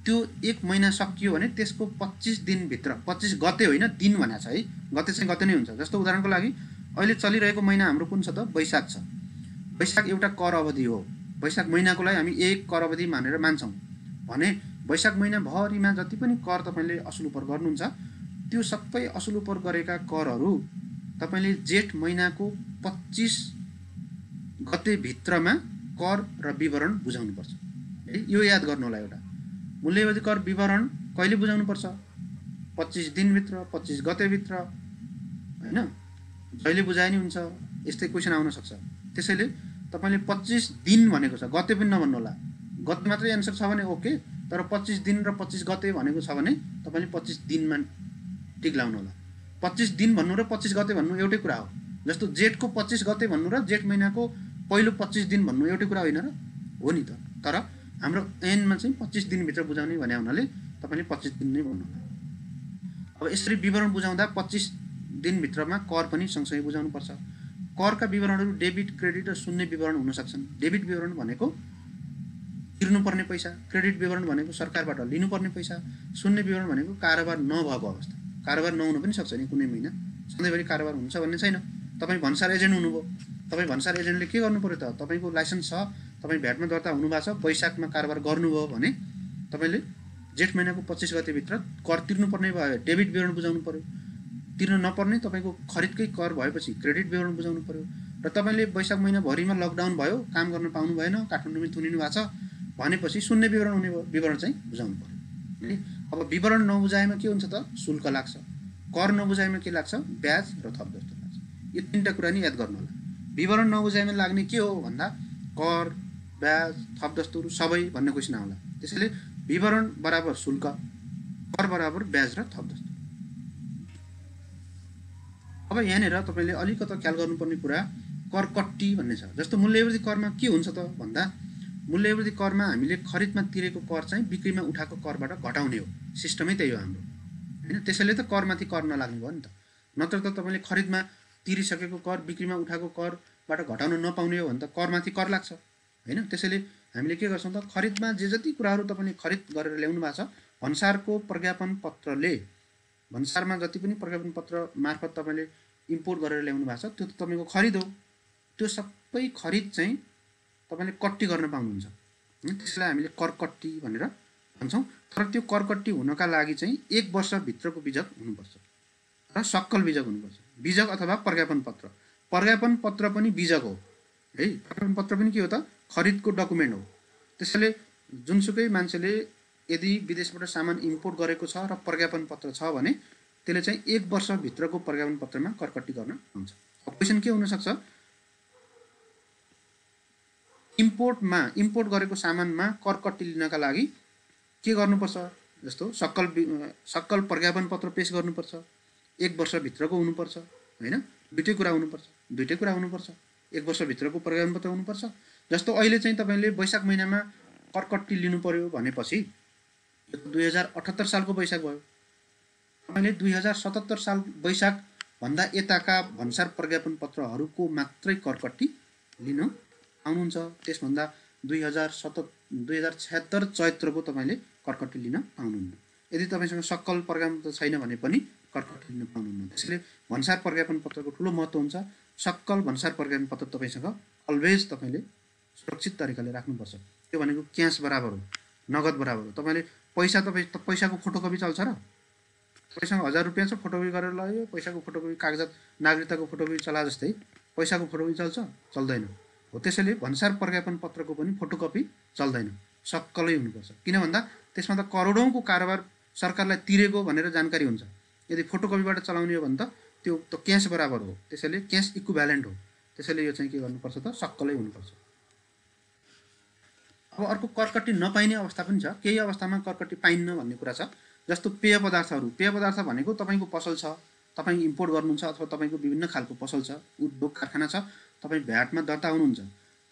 त्यो 1 महिना सकियो भने त्यसको 25 दिनभित्र, 25 गते होइन दिन भनेको छ है, गते चाहिँ गते नै हुन्छ। जस्तो उदाहरणको लागि अहिले चलिरहेको महिना हाम्रो कुन छ त, वैशाख छ। वैशाख एउटा कर अवधि हो, वैशाख महिनाको लागि हामी 1 कर अवधि मानेर मान्छौँ भने वैशाख महिनाभरिमा जति पनि कर तपाईले असुल उपर गर्नुहुन्छ त्यो सबै असुल उपर गरेका करहरू तपाईले जेठ महिनाको 25 गते भित्रमा कर र विवरण बुझाउनुपर्छ है। यो याद गर्नु होला। एउटा मूल्य अभिवृद्धि कर विवरण कहिले बुझाउनुपर्छ, 25 दिनभित्र 25 गतेभित्र हैन जहिले बुझाए नि हुन्छ यस्तै क्वेसन आउन सक्छ। त्यसैले तपाईले 25 दिन भनेको छ, गते पनि नभन्नु होला। गते मात्रै एन्सर छ भने ओके, तर 25 दिन र 25 गते भनेको छ भने तपाईले 25 दिनमा टिक लाउनु होला। 25 दिन भन्नु र 25 गते भन्नु एउटै कुरा हो। जस्तो जेठको 25 गते भन्नु र जेठ महिनाको पहिलो 25 दिन भन्नु एउटै कुरा होइन र? हो नि त। तर हाम्रो ऐनमा चाहिँ 25 दिनभित्र बुझाउने भने हुनाले तपाईले 25 दिन नै भन्नु होला। अब यसरी विवरण बुझाउँदा 25 दिनभित्रमा कर पनि सँगसँगै बुझाउनुपर्छ। करका विवरणहरू डेबिट, क्रेडिट र शून्य विवरण हुन सक्छन्। डेबिट विवरण भनेको तिर्नुपर्ने पैसा, क्रेडिट विवरण भनेको सरकारबाट लिनुपर्ने पैसा, शून्य विवरण भनेको कारोबार नभएको अवस्था। कारोबार नहुन पनि सक्छ नि कुनै महिना, सधैँभरि कारोबार हुन्छ भन्ने छैन। तपाईँ भन्सार एजेन्ट हुनुभयो, तपाईँ भन्सार एजेन्टले के गर्नु पर्यो त? तपाईँको लाइसेन्स छ, तपाईँ भ्याटमा दर्ता हुनुभएको छ, वैशाखमा कारोबार गर्नुभयो भने तपाईँले जेठ महिनाको 25 गतेभित्र कर तिर्नुपर्ने भयो, डेबिट विवरण बुझाउनु पर्यो। तिर्न नपर्ने तपाईँको खरिदकै कर भएपछि क्रेडिट विवरण बुझाउनु पर्यो। र तपाईँले वैशाख महिनाभरिमा लकडाउन भयो, काम गर्न पाउनु भएन, काठमाडौँमै थुनिनु भएको छ भनेपछि शून्य विवरण हुने भयो, विवरण चाहिँ बुझाउनु पर्यो। अब विवरण नबुझाएमा के हुन्छ त? शुल्क लाग्छ। कर नबुझाएमा के लाग्छ? ब्याज र थप दस्तुर लाग्छ। यो तीनटा कुरा नि याद गर्नु होला। विवरण नबुझाएमा लाग्ने के हो भन्दा कर, ब्याज, थप दस्तुर सबै भन्ने क्वेसन आउला। त्यसैले विवरण बराबर शुल्क, कर बराबर ब्याज र थप दस्तुर। अब यहाँनिर तपाईँले अलिकति ख्याल गर्नुपर्ने कुरा कर कट्टी भन्ने छ। जस्तो मूल्यवृद्धि करमा के हुन्छ त भन्दा मूल्यवृद्धि करमा हामीले खरिदमा तिरेको कर चाहिँ बिक्रीमा उठाएको करबाट घटाउने हो। सिस्टमै त्यही हो हाम्रो हैन। त्यसैले त करमाथि कर नलाग्ने भयो नि त। नत्र त तपाईँले खरिदमा तिरिसकेको कर बिक्रीमा उठाएको करबाट घटाउन नपाउने हो भने त करमाथि कर लाग्छ हैन। त्यसैले हामीले के गर्छौँ त? खरिदमा जे जति कुराहरू तपाईँले खरिद गरेर ल्याउनु भएको छ, भन्सारको प्रज्ञापन पत्रले, भन्सारमा जति पनि प्रज्ञापन पत्र मार्फत तपाईँले इम्पोर्ट गरेर ल्याउनु भएको छ, त्यो त तपाईँको खरिद हो। त्यो सबै खरिद चाहिँ तपाईँले कट्टी गर्न पाउनुहुन्छ। त्यसलाई हामीले कर कट्टी भनेर भन्छौँ। तर त्यो कर कट्टी हुनका लागि चाहिँ 1 वर्षभित्रको बिजक हुनुपर्छ र सक्कल बिजक हुनुपर्छ। बिजक अथवा प्रज्ञापन पत्र। प्रज्ञापन पत्र पनि बिजक हो है। प्रज्ञापन पत्र पनि के हो त? खरिदको डकुमेन्ट हो। त्यसैले जुनसुकै मान्छेले यदि विदेशबाट सामान इम्पोर्ट गरेको छ र प्रज्ञापन पत्र छ भने त्यसले चाहिँ 1 वर्षभित्रको प्रज्ञापन पत्रमा कर कट्टी गर्न हुन्छ। क्वेसन के हुनसक्छ? इम्पोर्ट गरेको सामानमा कर कट्टी लिनका लागि के गर्नुपर्छ? जस्तो सक्कल प्रज्ञापन पत्र पेश गर्नुपर्छ, 1 वर्षभित्रको हुनुपर्छ हैन। दुईटै कुरा हुनुपर्छ। 1 वर्षभित्रको प्रज्ञापन पत्र हुनुपर्छ। जस्तो अहिले चाहिँ तपाईँले वैशाख महिनामा कर कट्टी लिनु पर्यो भनेपछि 2078 सालको वैशाख भयो। तपाईँले 2077 साल वैशाख भन्दा यताका भन्सार प्रज्ञापन पत्रहरूको मात्रै कर कट्टी लिन आउनुहुन्छ। त्यसभन्दा 2076 को तपाईँले कर कट्टी लिन पाउनुहुन्न। यदि तपाईँसँग सक्कल प्रज्ञापन पत्र छैन भने पनि कर कट्टी लिन पाउनुहुन्न। त्यसैले भन्सार प्रज्ञापन पत्रको ठुलो महत्त्व हुन्छ। सक्कल भन्सार प्रज्ञापन पत्र तपाईँसँग अलवेज तपाईँले सुरक्षित तरिकाले राख्नुपर्छ। त्यो भनेको क्यास बराबर हो, नगद बराबर हो। तपाईँले पैसाको फोटोकपी चल्छ र? पैसाको 1000 रुपियाँ छ, फोटोकपी गरेर लग्यो, पैसाको फोटोकपी कागजात नागरिकताको फोटोकपी चला जस्तै पैसाको फोटोकपी चल्छ? चल्दैन हो। त्यसैले भन्सार प्रज्ञापन पत्रको पनि फोटोकपी चल्दैन, सक्कलै हुनुपर्छ। किन भन्दा त्यसमा त करोडौँको कारोबार सरकारलाई तिरेको भनेर जानकारी हुन्छ। यदि फोटोकपीबाट चलाउने हो भने त त्यो त क्यास बराबर हो। त्यसैले क्यास इक्विभ्यालेन्ट हो। त्यसैले यो चाहिँ के गर्नुपर्छ त? सक्कलै हुनुपर्छ। अब अर्को कर कट्टी नपाइने अवस्था पनि छ। केही अवस्थामा कर कट्टी पाइन्न भन्ने कुरा छ। जस्तो पेय पदार्थहरू। पेय पदार्थ भनेको तपाईँको पसल छ, तपाईँ इम्पोर्ट गर्नुहुन्छ अथवा तपाईँको विभिन्न खालको पसल छ, उद्योग कारखाना छ, तपाईँ भ्याटमा दर्ता हुनुहुन्छ।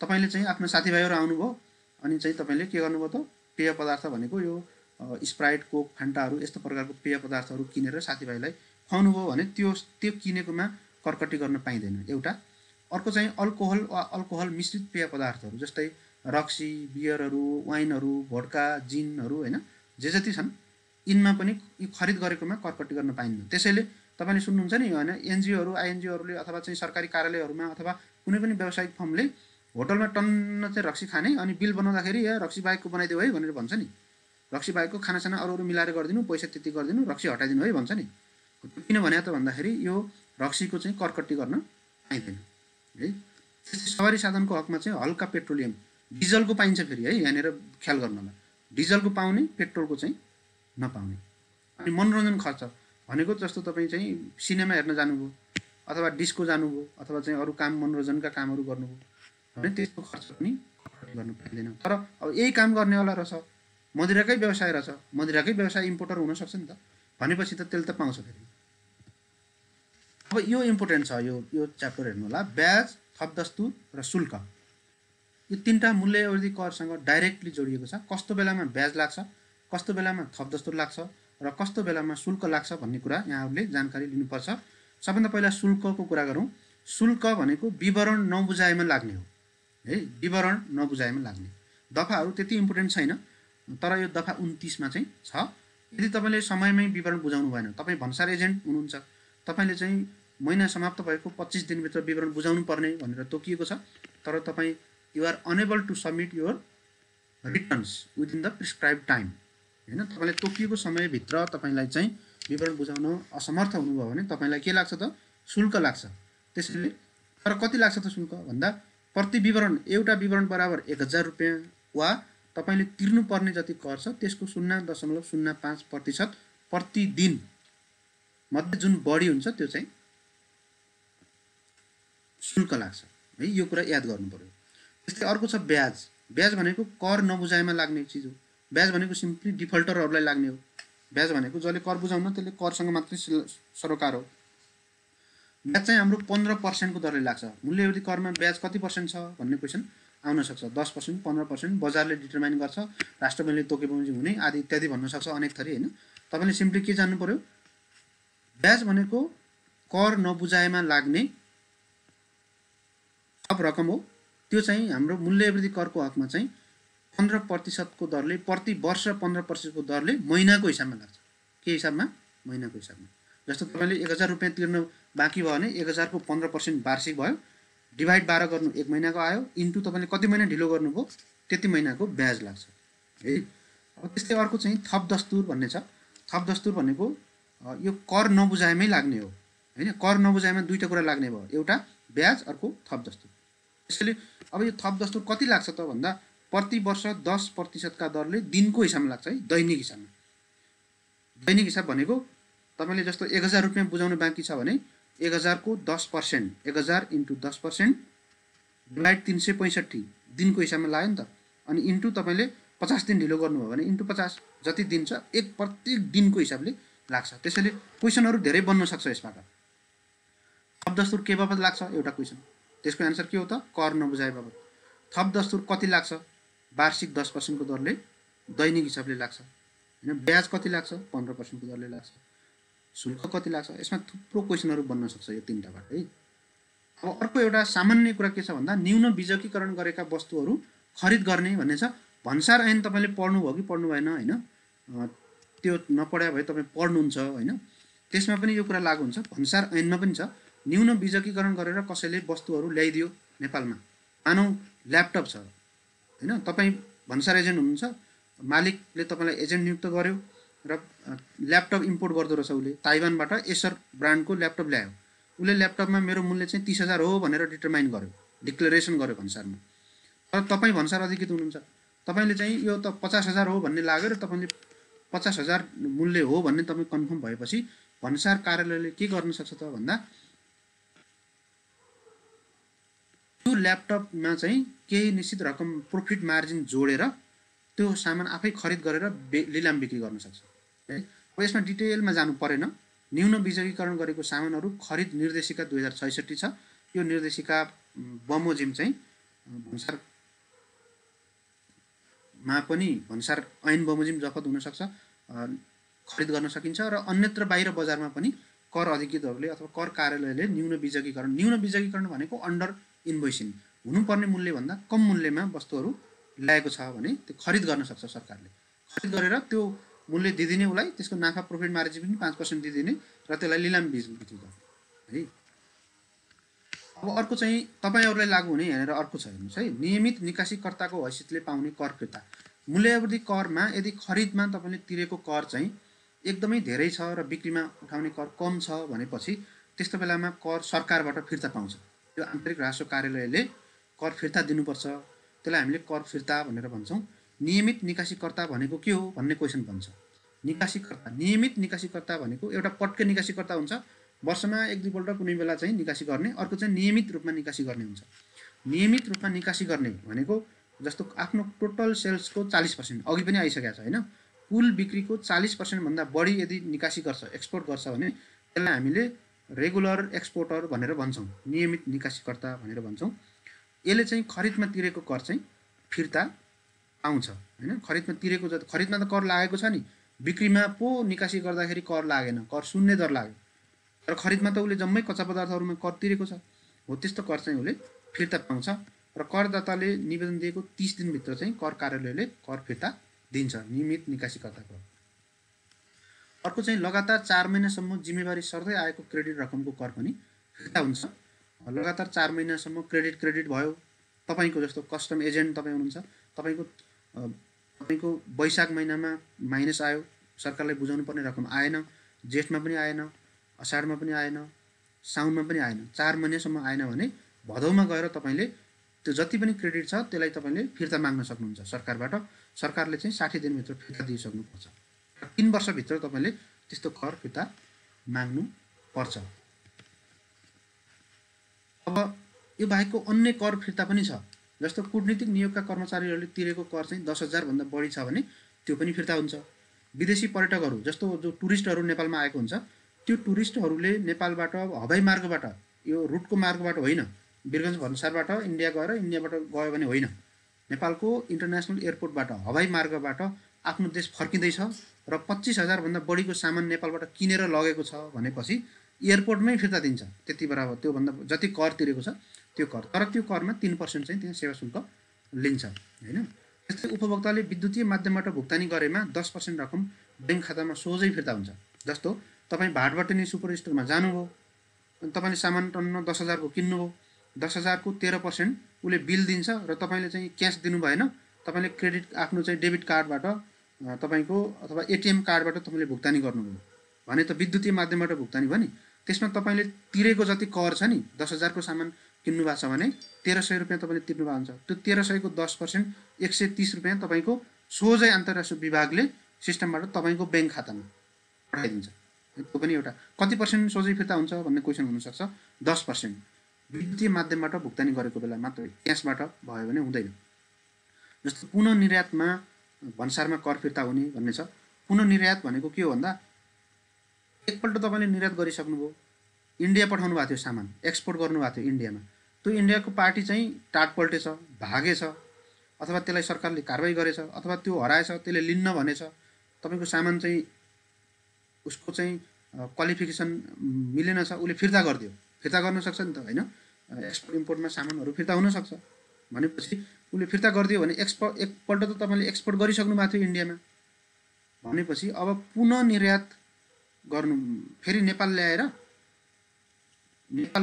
तपाईँले चाहिँ आफ्नो साथीभाइहरू आउनुभयो अनि चाहिँ तपाईँले के गर्नुभयो त? पेय पदार्थ भनेको यो स्प्राइट, कोक, फान्टाहरू यस्तो प्रकारको पेय पदार्थहरू किनेर साथीभाइलाई खुवाउनुभयो भने त्यो किनेकोमा कर कट्टी गर्न पाइँदैन एउटा। अर्को चाहिँ अल्कोहल वा अल्कोहल मिश्रित पेय पदार्थहरू जस्तै रक्सी, बियरहरू, वाइनहरू, भोड्का, जिनहरू हैन, जे जति छन् यिनमा पनि खरिद गरेकोमा कर कट्टी गर्न पाइन्न। त्यसैले तपाईँले सुन्नुहुन्छ नि हैन, एनजिओहरू, आइएनजिओहरूले अथवा चाहिँ सरकारी कार्यालयहरूमा अथवा कुनै पनि व्यावसायिक फर्मले होटलमा टन्न चाहिँ रक्सी खाने अनि बिल बनाउँदाखेरि या रक्सी बाहेकको बनाइदेऊ है भनेर भन्छ नि। रक्सी बाहेकको खानासाना अरू मिलाएर गरिदिनु, पैसा त्यति गरिदिनु, रक्सी हटाइदिनु है भन्छ नि। किन भने त भन्दाखेरि यो रक्सीको चाहिँ कर कट्टी गर्न पाइँदैन है। सवारी साधनको हकमा चाहिँ हल्का पेट्रोलियम, डिजलको पाइन्छ फेरि है। यहाँनिर ख्याल गर्नु होला, डिजलको पाउने, पेट्रोलको चाहिँ नपाउने। अनि मनोरञ्जन खर्च भनेको जस्तो तपाईँ चाहिँ सिनेमा हेर्न जानुभयो अथवा डिस्को जानुभयो अथवा चाहिँ अरू काम मनोरञ्जनका कामहरू गर्नुभयो भने त्यसको खर्च पनि गर्नु पाइँदैन। तर अब यही काम गर्नेवाला रहेछ, मदिराकै व्यवसाय रहेछ, मदिराकै व्यवसाय इम्पोर्टर हुनसक्छ नि त, भनेपछि त त्यसले त पाउँछ फेरि। अब यो इम्पोर्टेन्ट छ, यो च्याप्टर हेर्नु होला। ब्याज, थप दस्तुर र शुल्क, यो तीनटा मूल्य अवधि करसँग डाइरेक्टली जोडिएको छ। कस्तो बेलामा ब्याज लाग्छ, कस्तो बेलामा थप दस्तुर लाग्छ र कस्तो बेलामा शुल्क लाग्छ भन्ने कुरा यहाँहरूले जानकारी लिनुपर्छ। सबभन्दा पहिला शुल्कको कुरा गरौँ। शुल्क भनेको विवरण नबुझाएमा लाग्ने हो है, विवरण नबुझाएमा लाग्ने। दफाहरू त्यति इम्पोर्टेन्ट छैन, तर यो दफा 29 मा चाहिँ छ। यदि तपाईँले समयमै विवरण बुझाउनु भएन, तपाईँ भन्सार एजेन्ट हुनुहुन्छ, तपाईँले चाहिँ महिना समाप्त भएको 25 दिनभित्र विवरण बुझाउनु पर्ने भनेर तोकिएको छ, तर तपाईँ you are unable to submit your returns within the prescribe time होइन। तपाईँले तोकिएको समयभित्र तपाईँलाई चाहिँ विवरण बुझाउन असमर्थ हुनुभयो भने तपाईँलाई के लाग्छ त, शुल्क लाग्छ। त्यसैले तर कति लाग्छ त शुल्क भन्दा, प्रति विवरण एउटा विवरण बराबर 1000 रुपियाँ वा तपाईँले तिर्नुपर्ने जति कर छ त्यसको 0.05% प्रतिदिन मध्ये जुन बढी हुन्छ त्यो चाहिँ शुल्क लाग्छ है। यो कुरा याद गर्नु पर्यो। त्यस्तै अर्को छ ब्याज। ब्याज भनेको कर नबुझाएमा लाग्ने चिज हो। ब्याज भनेको सिम्पली डिफल्टरहरूलाई लाग्ने हो। ब्याज भनेको जसले कर बुझाउन त्यसले करसँग मात्रै सरोकार हो। ब्याज चाहिँ हाम्रो 15% को दरले लाग्छ। मूल्यवृद्धि करमा ब्याज कति पर्सेन्ट छ भन्ने क्वेसन आउन सक्छ। 10%, 15% बजारले डिटरमाइन गर्छ, राष्ट्र बैङ्कले तोकेपछि हुने आदि इत्यादि भन्न सक्छ, अनेक थरी होइन। तपाईँले सिम्पली के जान्नु पर्यो, ब्याज भनेको कर नबुझाएमा लाग्ने थप रकम हो। त्यो चाहिँ हाम्रो मूल्यवृद्धि करको हकमा चाहिँ 15% को दरले, प्रति वर्ष 15% को दरले महिनाको हिसाबमा लाग्छ। के हिसाबमा? महिनाको हिसाबमा। जस्तो तपाईँले 1000 रुपियाँ तिर्न बाँकी भयो भने 1000 को 15% वार्षिक भयो, डिभाइड 12 गर्नु 1 महिनाको आयो, इन्टु तपाईँले कति महिना ढिलो गर्नुभयो त्यति महिनाको ब्याज लाग्छ है। अब त्यस्तै अर्को चाहिँ थप दस्तुर भन्ने छ। थप दस्तुर भनेको यो कर नबुझाएमै लाग्ने हो होइन। कर नबुझाएमा दुईवटा कुरा लाग्ने भयो, एउटा ब्याज, अर्को थप दस्तुर। त्यसैले अब यो थप दस्तुर कति लाग्छ त भन्दा, प्रति वर्ष 10% का दरले दिनको हिसाबमा लाग्छ है, दैनिक हिसाबमा। दैनिक हिसाब भनेको तपाईँले जस्तो 1000 रुपियाँ बुझाउनु बाँकी छ भने 1000 को 10%, 1000 इन्टु 10% डिभाइड 365 दिनको हिसाबमा लाग्यो नि त। अनि इन्टु तपाईँले 50 दिन ढिलो गर्नुभयो भने इन्टु 50 जति दिन छ एक प्रत्येक दिनको हिसाबले लाग्छ। त्यसैले क्वेसनहरू धेरै बन्न सक्छ यसबाट। थप दस्तुर के बाबत लाग्छ एउटा क्वेसन, त्यसको एन्सर के हो त, कर नबुझाए बाबत। थप दस्तुर कति लाग्छ, वार्षिक 10% को दरले दैनिक हिसाबले लाग्छ होइन। ब्याज कति लाग्छ, 15% को दरले लाग्छ। शुल्क कति लाग्छ, यसमा थुप्रो क्वेसनहरू बन्न सक्छ यो तीनटाबाट है। अब अर्को एउटा सामान्य कुरा के छ भन्दा, न्यून बिजकीकरण गरेका वस्तुहरू खरिद गर्ने भन्ने छ। भन्सार ऐन तपाईँले पढ्नुभयो कि पढ्नु भएन होइन, त्यो नपढ्या भए तपाईँ पढ्नुहुन्छ होइन, त्यसमा पनि यो कुरा लागु हुन्छ। भन्सार ऐनमा पनि छ, न्यून बिजकीकरण गरेर कसैले वस्तुहरू ल्याइदियो नेपालमा, मानौ ल्यापटप छ होइन, तपाईँ भन्सार एजेन्ट हुनुहुन्छ, मालिकले तपाईँलाई एजेन्ट नियुक्त गर्यो र ल्यापटप इम्पोर्ट गर्दो रहेछ उसले, ताइवानबाट एसर ब्रान्डको ल्यापटप ल्यायो। उसले ल्यापटपमा मेरो मूल्य चाहिँ 30,000 हो भनेर डिटरमाइन गर्यो, डिक्लेरेसन गर्यो भन्सारमा। तर तपाईँ भन्सार अधिकृत हुनुहुन्छ, तपाईँले चाहिँ यो त 50,000 हो भन्ने लाग्यो र तपाईँले 50,000 मूल्य हो भन्ने तपाईँ कन्फर्म भएपछि भन्सार कार्यालयले के गर्न सक्छ त भन्दा, त्यो ल्यापटपमा चाहिँ केही निश्चित रकम प्रोफिट मार्जिन जोडेर त्यो सामान आफै खरिद गरेर लिलाम बिक्री गर्न सक्छ है। अब यसमा डिटेलमा जानु परेन। न्यून बिजकीकरण गरेको सामानहरू खरिद निर्देशिका 2066 छ। यो निर्देशिका बमोजिम चाहिँ भन्सारमा पनि, भन्सार ऐन बमोजिम जफत हुनसक्छ, खरिद गर्न सकिन्छ र अन्यत्र बाहिर बजारमा पनि कर अधिकृतहरूले अथवा कर कार्यालयले न्यून बिजकीकरण भनेको अन्डर इन्भोइसिङ, हुनुपर्ने मूल्यभन्दा कम मूल्यमा वस्तुहरू ल्याएको छ भने त्यो खरिद गर्न सक्छ सरकारले। खरिद गरेर त्यो मूल्य दिदिने उसलाई, त्यसको नाफा प्रोफिट मार्जिन पनि 5% दिदिने र त्यसलाई लिलाम बिक्री गर्ने है। अब अर्को चाहिँ तपाईँहरूलाई लागु हुने यहाँनिर अर्को छ हेर्नुहोस् है, नियमित निकासीकर्ताको हैसियतले पाउने कर फिर्ता। मूल्यवृद्धि करमा यदि खरिदमा तपाईँले तिरेको कर चाहिँ एकदमै धेरै छ र बिक्रीमा उठाउने कर कम छ भनेपछि त्यस्तो बेलामा कर सरकारबाट फिर्ता पाउँछ। त्यो आन्तरिक राजस्व कार्यालयले कर फिर्ता दिनुपर्छ, त्यसलाई हामीले कर फिर्ता भनेर भन्छौँ। नियमित निकासीकर्ता भनेको के हो भन्ने क्वेसन भन्छ। निकासीकर्ता, नियमित निकासीकर्ता भनेको एउटा पटकै निकासीकर्ता हुन्छ, वर्षमा 1-2 पल्ट कुनै बेला चाहिँ निकासी गर्ने, अर्को चाहिँ नियमित रूपमा निकासी गर्ने हुन्छ। नियमित रूपमा निकासी गर्ने भनेको जस्तो आफ्नो टोटल सेल्सको 40%, अघि पनि आइसकेको छ हैन, कुल बिक्रीको 40% भन्दा बढी यदि निकासी गर्छ, एक्सपोर्ट गर्छ भने त्यसलाई हामीले रेगुलर एक्सपोर्टर भनेर भन्छौँ, नियमित निकासीकर्ता भनेर भन्छौँ। यसले चाहिँ खरिदमा तिरेको कर चाहिँ फिर्ता आउँछ हैन। खरिदमा तिरेको खरिदमा त कर लागेको छ नि, बिक्रीमा पो निकासी गर्दाखेरि कर लागेन, कर शून्य दर लाग्यो, तर खरिदमा त उसले जम्मै कच्चा पदार्थहरूमा कर तिरेको छ, हो त्यस्तो कर चाहिँ उसले फिर्ता पाउँछ। र करदाताले निवेदन दिएको 30 दिनभित्र चाहिँ कर कार्यालयले कर फिर्ता दिन्छ नियमित निकासीकर्ताको। अर्को चाहिँ लगातार 4 महिनासम्म जिम्मेवारी सर्दै आएको क्रेडिट रकमको कर पनि फिर्ता हुन्छ। लगातार 4 महिनासम्म क्रेडिट भयो, तपाईँको जस्तो कस्टम एजेन्ट तपाईँ हुनुहुन्छ, तपाईँको वैशाख महिनामा माइनस आयो, सरकारलाई बुझाउनु पर्ने रकम आएन, जेठमा पनि आएन, असाढमा पनि आएन, साउनमा पनि आएन, 4 महिनासम्म आएन भने भदौमा गएर तपाईँले त्यो जति पनि क्रेडिट छ त्यसलाई तपाईँले फिर्ता माग्न सक्नुहुन्छ सरकारबाट। सरकारले चाहिँ 60 दिनभित्र फिर्ता दिइसक्नुपर्छ। 3 वर्षभित्र तपाईँले त्यस्तो कर फिर्ता माग्नु पर्छ। अब यो बाहेकको अन्य कर फिर्ता पनि छ, जस्तो कूटनीतिक नियोगका कर्मचारीहरूले तिरेको कर चाहिँ 10,000 भन्दा बढी छ भने त्यो पनि फिर्ता हुन्छ। विदेशी पर्यटकहरू जस्तो जो टुरिस्टहरू नेपालमा आएको हुन्छ, त्यो टुरिस्टहरूले नेपालबाट हवाई मार्गबाट, यो रुटको मार्गबाट होइन, वीरगञ्ज भन्सारबाट इन्डिया गएर इन्डियाबाट गयो भने होइन, नेपालको इन्टरनेसनल एयरपोर्टबाट हवाई मार्गबाट आफ्नो देश फर्किँदैछ र 25,000 भन्दा बढीको सामान नेपालबाट किनेर लगेको छ भनेपछि एयरपोर्टमै फिर्ता दिन्छ, त्यति बराबर त्योभन्दा जति कर तिरेको छ त्यो कर। तर त्यो करमा 3% चाहिँ त्यहाँ सेवा शुल्क लिन्छ हैन। त्यस्तै उपभोक्ताले विद्युतीय माध्यमबाट भुक्तानी गरेमा 10% रकम ब्याङ्क खातामा सोझै फिर्ता हुन्छ। जस्तो तपाईँ भाटबटनी सुपर स्टोरमा जानुभयो, तपाईँले सामान टन्न 10,000 को किन्नुभयो, 10,000 को 13% उसले बिल दिन्छ र तपाईँले चाहिँ क्यास दिनु भएन, तपाईँले क्रेडिट आफ्नो चाहिँ डेबिट कार्डबाट तपाईँको अथवा एटिएम कार्डबाट तपाईँले भुक्तानी गर्नुभयो भने त विद्युतीय माध्यमबाट भुक्तानी भयो नि, त्यसमा तपाईँले तिरेको जति कर छ नि, 10,000 को सामान किन्नु भएको छ भने 1,300 रुपियाँ तपाईँले तिर्नु भएको हुन्छ। त्यो 1,300 को 10% 130 रुपियाँ तपाईँको सोझै अन्तर्राष्ट्रिय विभागले सिस्टमबाट तपाईँको ब्याङ्क खातामा पठाइदिन्छ। त्यो पनि एउटा कति पर्सेन्ट सोझै फिर्ता हुन्छ भन्ने क्वेसन हुनसक्छ। 10% विद्युतीय माध्यमबाट भुक्तानी गरेको बेला मात्रै, क्यासबाट भयो भने हुँदैन। जस्तो पुनः निर्यातमा भन्सारमा कर फिर्ता हुने भन्ने छ। पुनः निर्यात भनेको के हो भन्दा एकपल्ट तपाईँले निर्यात गरिसक्नुभयो, इन्डिया पठाउनु भएको थियो सामान, एक्सपोर्ट गर्नुभएको थियो इन्डियामा, त्यो इन्डियाको पार्टी चाहिँ टाट पल्टेछ, भागेछ, अथवा त्यसलाई सरकारले कारबाही गरेछ, अथवा त्यो हराएछ, त्यसले लिन्न भनेछ, तपाईँको सामान चाहिँ उसको चाहिँ क्वालिफिकेसन मिलेन छ, उसले फिर्ता गरिदियो, फिर्ता गर्न सक्छ नि त हैन। एक्सपोर्ट इम्पोर्टमा सामानहरू फिर्ता हुनसक्छ भनेपछि उसले फिर्ता गरिदियो भने एकपल्ट त तपाईँले एक्सपोर्ट गरिसक्नु भएको थियो इन्डियामा भनेपछि अब पुनः निर्यात गर्नु, फेरि नेपाल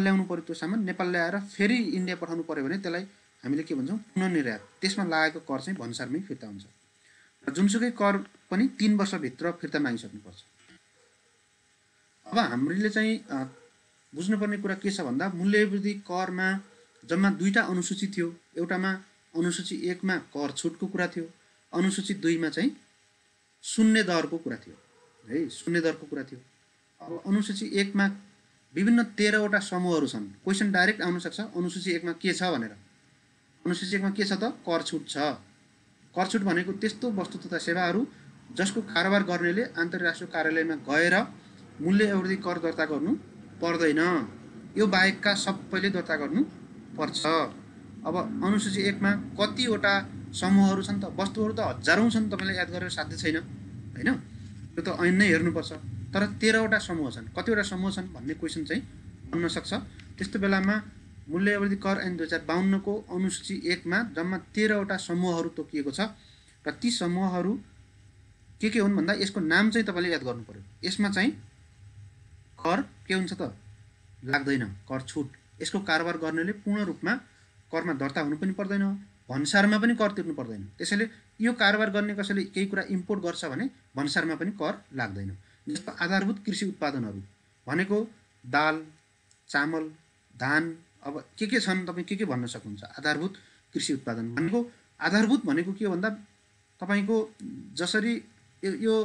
ल्याउनु पर्यो त्यो सामान, नेपाल ल्याएर फेरि इन्डिया पठाउनु पर्यो भने त्यसलाई हामीले के भन्छौँ, पुनः निर्यात। त्यसमा लागेको कर चाहिँ भन्सारमै फिर्ता हुन्छ र जुनसुकै कर पनि 3 वर्षभित्र फिर्ता मागिसक्नुपर्छ। अब हामीले चाहिँ बुझ्नुपर्ने कुरा के छ भन्दा मूल्यवृद्धि करमा जम्मा 2टा अनुसूची थियो। एउटामा अनुसूची 1 मा कर छुटको कुरा थियो, अनुसूची 2 मा चाहिँ शून्य दरको कुरा थियो है, शून्य दरको कुरा थियो। अब अनुसूची 1 मा विभिन्न 13 वटा समूहहरू छन्। क्वेसन डाइरेक्ट आउन सक्छ अनुसूची 1 मा के छ भनेर। अनुसूची 1 मा के छ त, कर छुट छ। कर छुट भनेको त्यस्तो वस्तु तथा सेवाहरू जसको कारोबार गर्नेले अन्तर्राष्ट्रिय कार्यालयमा गएर मूल्यवृद्धि कर दर्ता गर्नु पर्दैन, यो बाहेकका सबैले दर्ता गर्नु पर्छ। अब अनुसूची 1 मा कतिवटा समूहहरू छन् त, वस्तुहरू त हजारौं छन्, तपाईँले याद गरेर साध्य छैन हैन, त्यो त ऐन नै हेर्नुपर्छ। तर 13 वटा समूह छन्, कतिवटा समूह छन् भन्ने क्वेसन चाहिँ आउन सक्छ। त्यस्तो बेलामा मूल्यवृद्धि कर ऐन 2052 को अनुसूची 1 मा जम्मा 13 वटा समूहहरू तोकिएको छ र ती समूहहरू के हुन् भन्दा यसको नाम चाहिँ तपाईँले याद गर्नु पर्यो। यसमा चाहिँ कर के हुन्छ त, लाग्दैन, कर छुट। यसको कारोबार गर्नेले पूर्ण रूपमा करमा दर्ता हुनु पनि पर्दैन, भन्सारमा पनि कर तिर्नु पर्दैन। त्यसैले यो कारोबार गर्ने कसैले केही कुरा इम्पोर्ट गर्छ भने भन्सारमा पनि कर लाग्दैन। जस्तो आधारभूत कृषि उत्पादनहरू भनेको दाल, चामल, धान, अब के छन् तपाईँ के भन्न सक्नुहुन्छ। आधारभूत कृषि उत्पादन भनेको, आधारभूत भनेको के हो भन्दा तपाईँको जसरी यो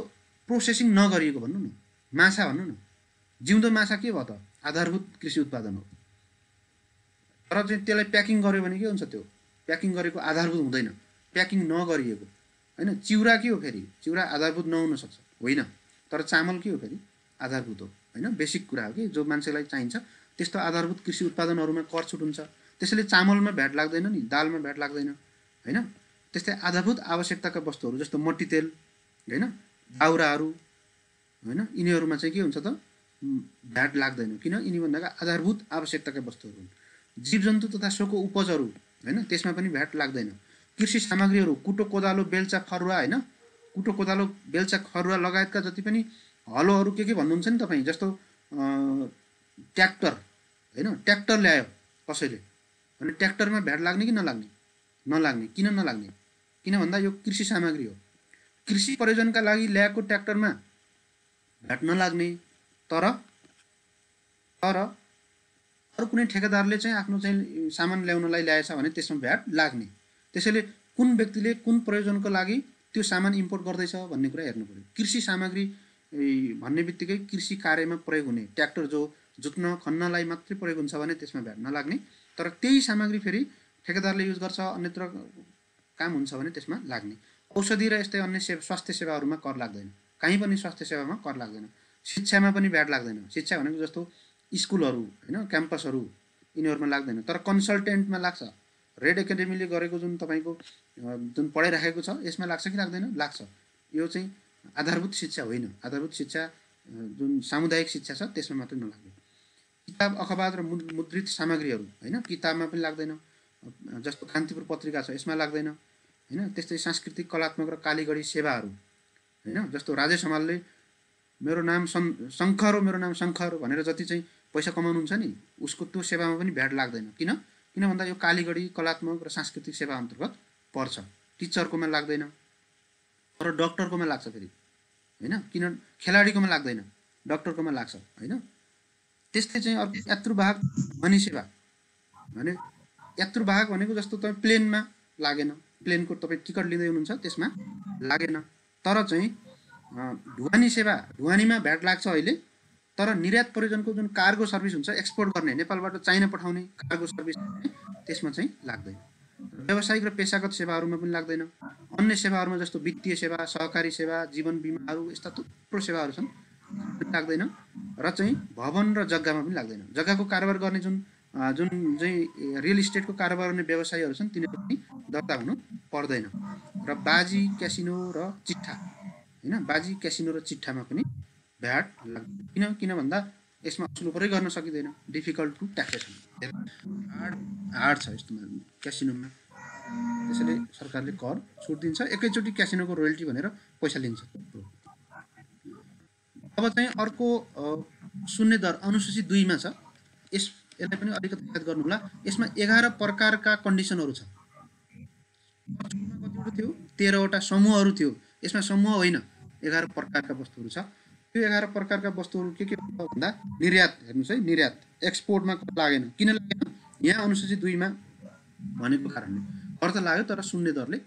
प्रोसेसिङ नगरिएको भन्नु न, माछा भन्नु न, जिउँदो माछा के भयो त? आधारभूत कृषि उत्पादन हो। तर चाहिँ त्यसलाई प्याकिङ गर्यो भने के हुन्छ? त्यो प्याकिङ गरेको आधारभूत हुँदैन, प्याकिङ नगरिएको हैन। चिउरा के हो फेरि? चिउरा आधारभूत नहुन सक्छ, होइन, तर चामल के हो फेरि? आधारभूत हो हैन, बेसिक कुरा हो कि जो मान्छेलाई चाहिन्छ। त्यस्तो आधारभूत कृषि उत्पादनहरूमा कर छुट हुन्छ, त्यसैले चामलमा भ्याट लाग्दैन नि, दालमा भ्याट लाग्दैन हैन। त्यस्तै आधारभूत आवश्यकताका वस्तुहरू जस्तो मट्टीतेल हैन, दाउराहरू हैन, यिनीहरूमा चाहिँ के हुन्छ त? भ्याट लाग्दैन। किन? यिनी भन्दाका आधारभूत आवश्यकताका वस्तुहरू हुन्। जीवजन्तु तथा सोको उपजहरू हैन, त्यसमा पनि भ्याट लाग्दैन। कृषि सामग्रीहरू कुटो कोदालो बेल्चा फरुवा हैन, कुटो कोदालो बेल्चा फरुवा लगायतका जति पनि हलोहरू के भन्नुहुन्छ नि तपाईँ, जस्तो ट्र्याक्टर हैन, ट्र्याक्टर ल्यायो कसैले भने ट्र्याक्टरमा भ्याट लाग्ने कि नलाग्ने? नलाग्ने। किन नलाग्ने? किन भन्दा यो कृषि सामग्री हो। कृषि प्रयोजनका लागि ल्याएको ट्र्याक्टरमा भ्याट नलाग्ने, तर अरू कुनै ठेकेदारले चाहिँ आफ्नो चाहिँ सामान ल्याउनलाई ल्याएछ भने त्यसमा भ्याट लाग्ने। त्यसैले कुन व्यक्तिले कुन प्रयोजनको लागि त्यो सामान इम्पोर्ट गर्दैछ भन्ने कुरा हेर्नु पर्यो। कृषि सामग्री भन्ने बित्तिकै कृषि कार्यमा प्रयोग हुने ट्र्याक्टर जो जुत्न खन्नलाई मात्रै प्रयोग हुन्छ भने त्यसमा भ्याट नलाग्ने। तर त्यही सामग्री फेरि ठेकेदारले युज गर्छ, अन्यत्र काम हुन्छ भने त्यसमा लाग्ने। औषधि र यस्तै अन्य स्वास्थ्य सेवाहरूमा कर लाग्दैन, कहीँ पनि स्वास्थ्य सेवामा कर लाग्दैन। शिक्षामा पनि भ्याट लाग्दैन। शिक्षा भनेको जस्तो स्कुलहरू हैन, क्याम्पसहरू, यिनीहरूमा लाग्दैन। तर कन्सल्टेन्टमा लाग्छ। रेड एकाडेमीले गरेको जुन तपाईँको जुन पढाइराखेको छ यसमा लाग्छ कि लाग्दैन? लाग्छ। यो चाहिँ आधारभूत शिक्षा होइन। आधारभूत शिक्षा जुन सामुदायिक शिक्षा छ त्यसमा मात्रै नलाग्ने। किताब अखबार र मुद्रित सामग्रीहरू हैन, किताबमा पनि लाग्दैन। जस्तो कान्तिपुर पत्रिका छ यसमा लाग्दैन हैन। त्यस्तै सांस्कृतिक कलात्मक र कालीगढी सेवाहरू हैन, जस्तो राजेश हमालले मेरो नाम शङ्कर हो, मेरो नाम शङ्कर भनेर जति चाहिँ पैसा कमाउनुहुन्छ नि उसको त्यो सेवामा पनि भ्याट लाग्दैन। किन भन्दा यो कालीगढी कलात्मक र सांस्कृतिक सेवा अन्तर्गत पर्छ। टिचरकोमा लाग्दैन, तर डक्टरकोमा लाग्छ फेरि हैन। किन? खेलाडीकोमा लाग्दैन, डक्टरकोमा लाग्छ हैन। त्यस्तै चाहिँ अर्को यात्रुवाहक ध्वनि सेवा भने, यात्रुवाहक भनेको जस्तो तपाईँ प्लेनमा लागेन, प्लेनको तपाईँ टिकट लिँदै हुनुहुन्छ त्यसमा लागेन। तर चाहिँ ढुवानी सेवा, ढुवानीमा भ्याट लाग्छ अहिले। तर निर्यात प्रयोजनको जुन कार्गो सर्भिस हुन्छ, एक्सपोर्ट गर्ने, नेपालबाट चाइना पठाउने कार्गो सर्भिस, त्यसमा चाहिँ लाग्दैन। व्यावसायिक र पेसागत सेवाहरूमा पनि लाग्दैन। अन्य सेवाहरूमा जस्तो वित्तीय सेवा, सहकारी सेवा, जीवन बिमाहरू, यस्ता थुप्रो सेवाहरू छन्, लाग्दैन। र चाहिँ भवन र जग्गामा पनि लाग्दैन। जग्गाको कारोबार गर्ने जुन चाहिँ रियल इस्टेटको कारोबार गर्ने व्यवसायीहरू छन् तिनीहरू पनि दर्ता हुनु पर्दैन। र बाजी, क्यासिनो र चिट्ठा हैन, बाजी, क्यासिनो र चिट्ठामा पनि भ्याट लाग्दैन। किन भन्दा यसमा असुलपरै गर्न सकिँदैन, डिफिकल्ट टु ट्याक्सेसन, हार्ड छ यस्तोमा क्यासिनोमा। त्यसैले सरकारले कर छुट दिन्छ, एकैचोटि क्यासिनोको रोयल्टी भनेर पैसा लिन्छ। अब चाहिँ अर्को शून्य दर अनुसूची 2 मा छ। यसलाई पनि अलिकति याद गर्नु होला। यसमा 11 प्रकारका कन्डिसनहरू छ। कतिवटा थियो? 13 वटा समूहहरू थियो। यसमा समूह होइन, 11 प्रकारका वस्तुहरू छ। त्यो 11 प्रकारका वस्तुहरू के भन्दा निर्यात, हेर्नुहोस् है, निर्यात एक्सपोर्टमा लागेन। किन लागेन? यहाँ अनुसूची 2 मा भनेको कारणले कर त लाग्यो, तर शून्य दरले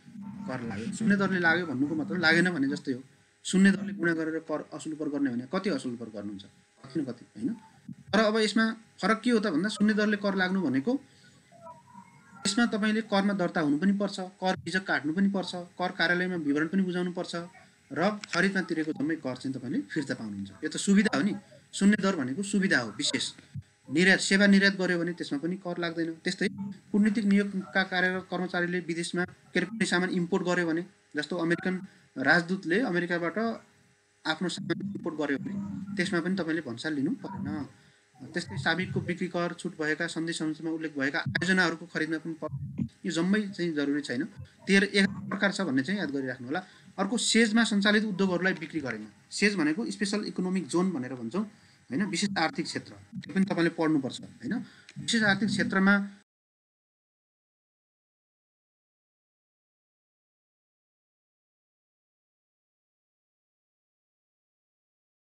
कर लाग्यो। शून्य दरले लाग्यो भन्नुको मतलब लागेन भने जस्तै हो। शून्य दरले गुणा गरेर कर असुल पर गर्ने भने कति असुल पर गर्नुहुन्छ? कति न कति हैन। तर अब यसमा फरक के हो त भन्दा शून्य दरले कर लाग्नु भनेको यसमा तपाईले करमा दर्ता हुनु पनि पर्छ, कर बिजक काट्नु पनि पर्छ, कर कार्यालयमा विवरण पनि बुझाउनु पर्छ र खरिदमा तिरेको जम्मै कर चाहिँ तपाईले फिर्ता पाउनुहुन्छ। यो त सुविधा हो नि। शून्य दर भनेको सुविधा हो विशेष। निर्यात, सेवा निर्यात गर्यो भने त्यसमा पनि कर लाग्दैन। त्यस्तै कूटनीतिक नियोगका कार्यरत कर्मचारीले विदेशमा कुनै सामान इम्पोर्ट गर्यो भने, जस्तो अमेरिकन राजदूतले अमेरिकाबाट आफ्नो सामान इम्पोर्ट गर्यो भने त्यसमा पनि तपाईले भन्सार लिनु पर्दैन। त्यस्तै साबिकको बिक्री कर, छुट भएका सन्धि सञ्चयमा उल्लेख भएका आयोजनाहरूको खरिदमा पनि पर्छ। यो जम्मै चाहिँ जरुरी छैन। 11 प्रकार छ भन्ने चाहिँ याद गरिराख्नु होला। अर्को सेजमा सञ्चालित उद्योगहरूलाई बिक्री गरेमा। सेज भनेको स्पेशल इकोनोमिक जोन भनेर भन्छौँ हैन, विशेष आर्थिक क्षेत्र। त्यो पनि तपाईले पढ्नुपर्छ हैन। विशेष आर्थिक क्षेत्रमा